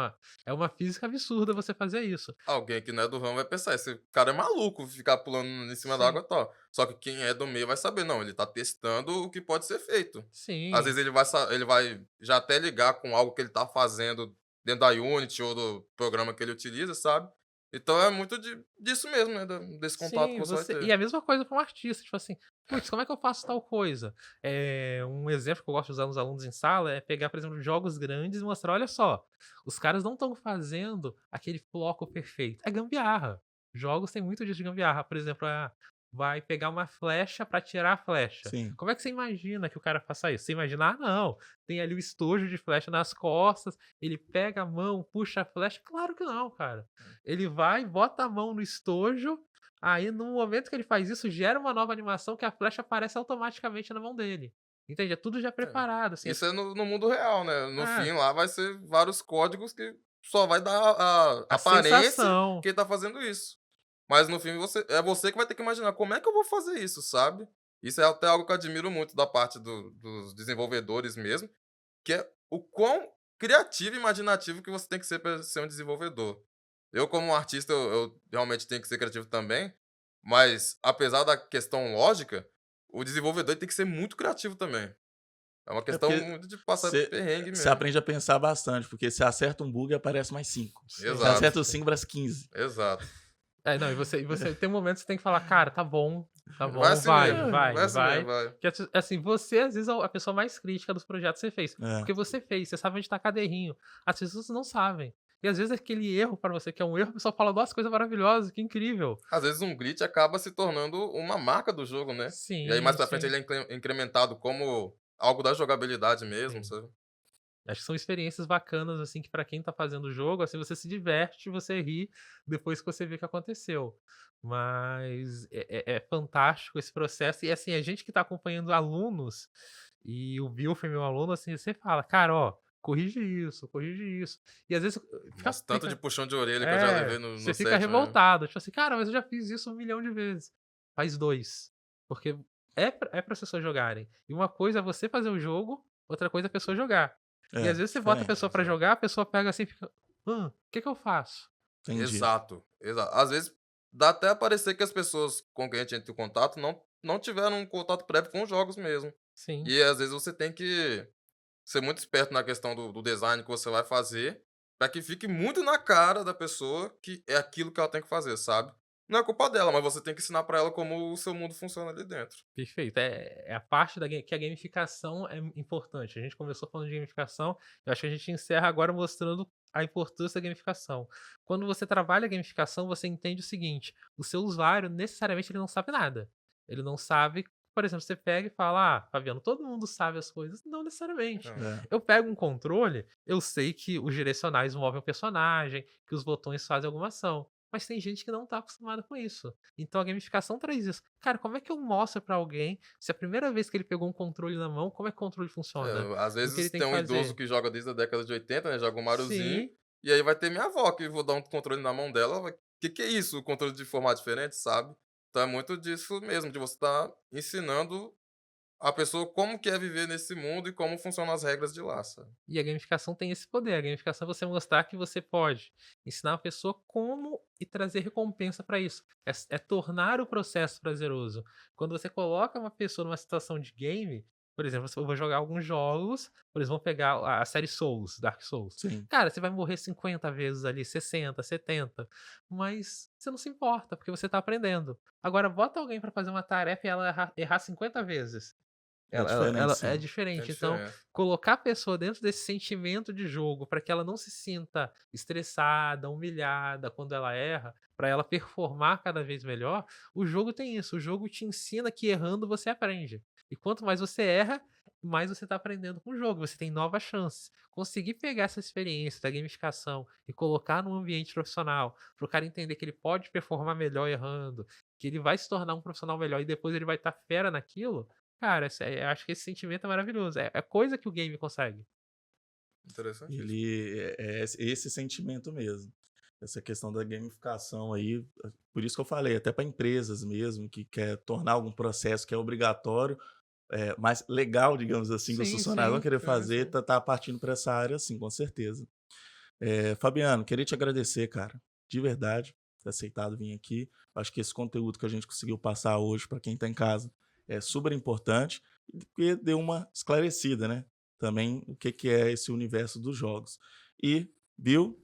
é uma física absurda você fazer isso. Alguém que não é do ramo vai pensar: "Esse cara é maluco, ficar pulando em cima da Sim, água e tal". Só que quem é do meio vai saber: não, ele tá testando o que pode ser feito. Às sim. vezes ele vai já até ligar com algo que ele tá fazendo dentro da Unity ou do programa que ele utiliza, sabe. Então é muito disso mesmo, né, desse contato que Sim, você vai você ter. e a mesma coisa para um artista, tipo assim: "Putz, como é que eu faço tal coisa?". Um exemplo que eu gosto de usar nos alunos em sala é pegar, por exemplo, jogos grandes e mostrar: "Olha só, os caras não estão fazendo aquele bloco perfeito, é gambiarra". Jogos têm muito disso de gambiarra, por exemplo, vai pegar uma flecha para tirar a flecha. Sim. Como é que você imagina que o cara faça isso? Você imagina: "Ah, não, tem ali o estojo de flecha nas costas, ele pega a mão, puxa a flecha". Claro que não, cara. Ele vai, bota a mão no estojo. Aí, no momento que ele faz isso, gera uma nova animação que a flecha aparece automaticamente na mão dele. Entende? É tudo já É. preparado, assim. Isso é no mundo real, né. No Ah, fim lá vai ser vários códigos que só vai dar a a aparência sensação. que ele tá fazendo isso. Mas no fim você que vai ter que imaginar: "Como é que eu vou fazer isso?", sabe. Isso é até algo que eu admiro muito da parte dos desenvolvedores mesmo, que é o quão criativo e imaginativo que você tem que ser para ser um desenvolvedor. Eu como artista, eu realmente tenho que ser criativo também, mas apesar da questão lógica, o desenvolvedor tem que ser muito criativo também. É uma É questão porque muito de passar você perrengue você mesmo. aprende a pensar bastante, porque você acerta um bug e aparece mais 5. Você Sim, Exato, acerta os sim. 5, aparece 15. exato. Não, e você tem momentos que você tem que falar: "Cara, tá Vai bom, assim vai, mesmo, vai, vai assim mesmo, vai". vai. Que assim, você às vezes é a pessoa mais crítica dos projetos que você fez, É. porque você fez, você sabe onde tá cada errinho. As pessoas não sabem. E às vezes aquele erro pra você que é um erro, a pessoa fala: "Nossa, coisa maravilhosa, que incrível". Às vezes um glitch acaba se tornando uma marca do jogo, né. E aí mais Sim, pra frente sim, ele é incrementado como algo da jogabilidade mesmo, sim. sabe. Acho que são experiências bacanas, assim, que pra quem tá fazendo o jogo, assim, você se diverte, você ri depois que você vê o que aconteceu. Mas é fantástico esse processo e, assim, a gente que tá acompanhando alunos, e o Bill foi meu aluno, assim, você fala: "Cara, ó, corrige isso, corrige isso". E às vezes fica Nossa, tanto de fica puxão de orelha que eu já levei no você fica set, né. revoltado, tipo assim: "Cara, mas eu já fiz isso 1 milhão de vezes". Faz 2, porque é para as pessoas jogarem. E uma coisa é você fazer o jogo, outra coisa é a pessoa jogar. E É, às vezes você bota a pessoa diferente. pra Exato. jogar, a pessoa pega assim e fica: o que que eu faço?". Entendi. Exato, Às vezes dá até a parecer que as pessoas com quem a gente entra em contato não tiveram um contato prévio com os jogos mesmo. Sim, E às vezes você tem que ser muito esperto na questão do design que você vai fazer, para que fique muito na cara da pessoa que é aquilo que ela tem que fazer, sabe. Não é culpa dela, mas você tem que ensinar para ela como o seu mundo funciona ali dentro. perfeito. É a parte que a gamificação é importante. A gente começou falando de gamificação, eu acho que a gente encerra agora mostrando a importância da gamificação. Quando você trabalha a gamificação, você entende o seguinte: o seu usuário necessariamente ele não sabe nada. Ele não sabe, por exemplo, você pega e fala: "Ah, Fabiano, todo mundo sabe as coisas". Não necessariamente. Não. É. Eu pego um controle, eu sei que os direcionais movem o personagem, que os botões fazem alguma ação. Mas tem gente que não está acostumada com isso. Então a gamificação traz isso. Cara, como é que eu mostro pra alguém, se a primeira vez que ele pegou um controle na mão, como é que o controle funciona? Às E o que ele vezes tem tem que um idoso fazer? que joga desde a década de 80, né, joga um Mariozinho, Sim, e aí vai ter minha avó que vou dar um controle na mão dela, vai que é isso, o controle de formato diferente, sabe. Então é muito disso mesmo, de você estar ensinando a pessoa como que é viver nesse mundo e como funcionam as regras de lá, sabe. e a gamificação tem esse poder. A gamificação é você mostrar que você pode ensinar a pessoa como e trazer recompensa para isso. É tornar o processo prazeroso. Quando você coloca uma pessoa numa situação de game, Por exemplo, eu vou jogar alguns jogos, por exemplo, vamos pegar a série Souls, Dark Souls. Sim. Cara, você vai morrer 50 vezes ali, 60, 70, mas você não se importa, porque você tá aprendendo. Agora, bota alguém pra fazer uma tarefa e ela errar 50 vezes. É diferente, É sim. Tem diferente. Então, diferença. colocar a pessoa dentro desse sentimento de jogo para que ela não se sinta estressada, humilhada quando ela erra, para ela performar cada vez melhor, o jogo tem isso. O jogo te ensina que errando você aprende. E quanto mais você erra, mais você está aprendendo com o jogo. Você tem novas chances. Conseguir pegar essa experiência da gamificação e colocar num ambiente profissional, para o cara entender que ele pode performar melhor errando, que ele vai se tornar um profissional melhor e depois ele vai estar fera naquilo. Cara, eu acho que esse sentimento é maravilhoso. É coisa que o game consegue. Interessantíssimo. Ele é esse sentimento mesmo. Essa questão da gamificação aí, por isso que eu falei, até para empresas mesmo, que quer tornar algum processo que é obrigatório, mais legal, digamos assim, que os Sim, funcionários vão sim. querer Sim, fazer, sim. tá partindo para essa área, sim, com certeza. Fabiano, queria te agradecer, cara, de verdade, por ter aceitado vir aqui. Acho que esse conteúdo que a gente conseguiu passar hoje para quem está em casa é super importante e que deu uma esclarecida, né? Também o que é esse universo dos jogos. E, Bill,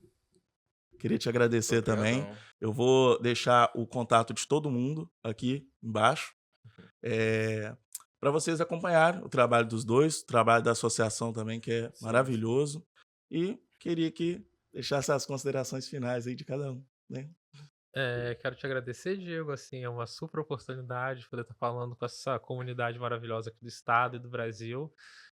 queria te agradecer também. Obrigadão. Eu vou deixar o contato de todo mundo aqui embaixo, para vocês acompanharem o trabalho dos dois, o trabalho da associação também, que é Sim, sim. maravilhoso. E queria que deixasse as considerações finais aí de cada um, né? Quero te agradecer, Diego. Assim, é uma super oportunidade de poder estar falando com essa comunidade maravilhosa aqui do estado e do Brasil,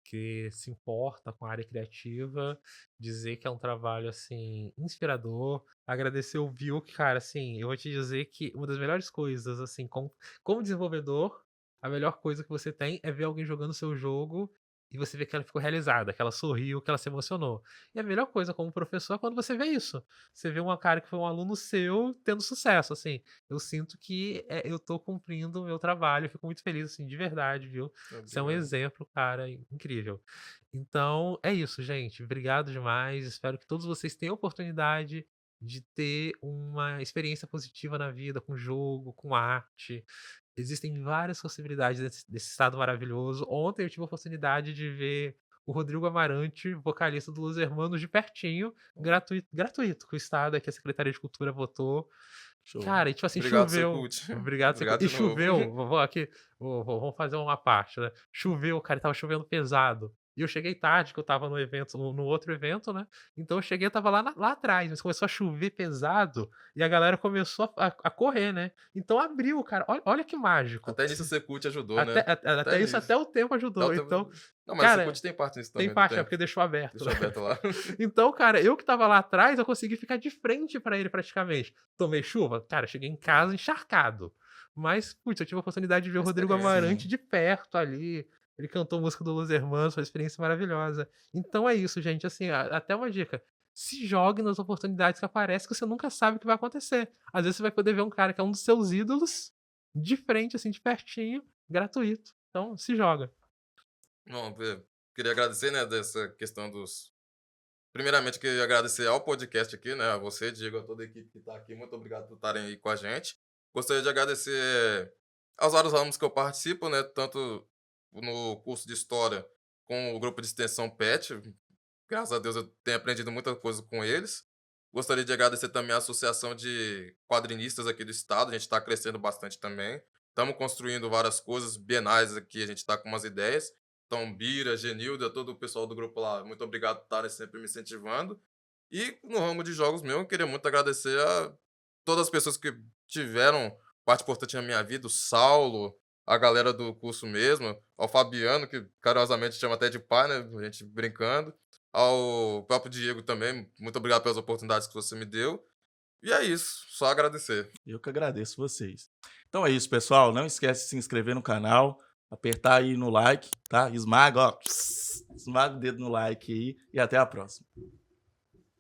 que se importa com a área criativa, dizer que é um trabalho assim inspirador. Agradecer o Bill, que, cara, assim, eu vou te dizer que uma das melhores coisas, assim, como desenvolvedor, a melhor coisa que você tem é ver alguém jogando seu jogo e você vê que ela ficou realizada, que ela sorriu, que ela se emocionou. E a melhor coisa como professor é quando você vê isso. Você vê uma cara que foi um aluno seu tendo sucesso, assim. Eu sinto que eu tô cumprindo o meu trabalho, eu fico muito feliz, assim, de verdade, viu? Você é um Obrigado. exemplo, cara, incrível. Então, é isso, gente. Obrigado demais. Espero que todos vocês tenham oportunidade de ter uma experiência positiva na vida, com jogo, com arte. Existem várias possibilidades desse estado maravilhoso. Ontem eu tive a oportunidade de ver o Rodrigo Amarante, vocalista do Los Hermanos, de pertinho, gratuito, que o estado, que a Secretaria de Cultura votou. Show. Cara, e tipo assim, Obrigado, choveu. Secult. Obrigado, Obrigado e de novo. choveu. Vou aqui, vamos fazer uma parte, né? Choveu, cara, tava chovendo pesado. E eu cheguei tarde, que eu tava no evento, no outro evento, né? Então eu cheguei, eu tava lá atrás, mas começou a chover pesado e a galera começou a correr, né? Então abriu, cara. Olha que mágico. Até nisso o Secult ajudou, Até, né? até isso, nisso. até o tempo Dá o ajudou. tempo- Então, Não, mas o cara, Secult tem parte nisso tem também, do parte, tempo. porque deixou aberto. Deixou Né? aberto lá. Então, cara, eu que tava lá atrás, eu consegui ficar de frente pra ele praticamente. Tomei chuva? Cara, cheguei em casa encharcado. Mas, putz, eu tive a oportunidade de ver o Uma Rodrigo experiência, né? Amarante Sim. de perto ali. Ele cantou música do Los Hermanos, foi uma experiência maravilhosa. Então é isso, gente. Assim, até uma dica. Se jogue nas oportunidades que aparecem, que você nunca sabe o que vai acontecer. Às vezes você vai poder ver um cara que é um dos seus ídolos de frente, assim, de pertinho, gratuito. Então, se joga. Bom, queria agradecer, né, dessa questão dos... Primeiramente, queria agradecer ao podcast aqui, né, a você, Diego, a toda a equipe que está aqui. Muito obrigado por estarem aí com a gente. Gostaria de agradecer aos vários ramos que eu participo, né, tanto no curso de História com o grupo de extensão PET. Graças a Deus eu tenho aprendido muita coisa com eles. Gostaria de agradecer também a Associação de Quadrinistas aqui do estado. A gente está crescendo bastante também. Estamos construindo várias coisas, bienais aqui, a gente está com umas ideias. Então, Bira, Genilda, todo o pessoal do grupo lá, muito obrigado por estarem sempre me incentivando. E no ramo de jogos meu, eu queria muito agradecer a todas as pessoas que tiveram parte importante na minha vida, o Saulo, a galera do curso mesmo, ao Fabiano, que carinhosamente chama até de pai, né? A gente brincando. Ao próprio Diego também, muito obrigado pelas oportunidades que você me deu. E é isso, só agradecer. Eu que agradeço vocês. Então é isso, pessoal. Não esquece de se inscrever no canal, apertar aí no like, tá? Esmaga, ó. Esmaga o dedo no like aí e até a próxima.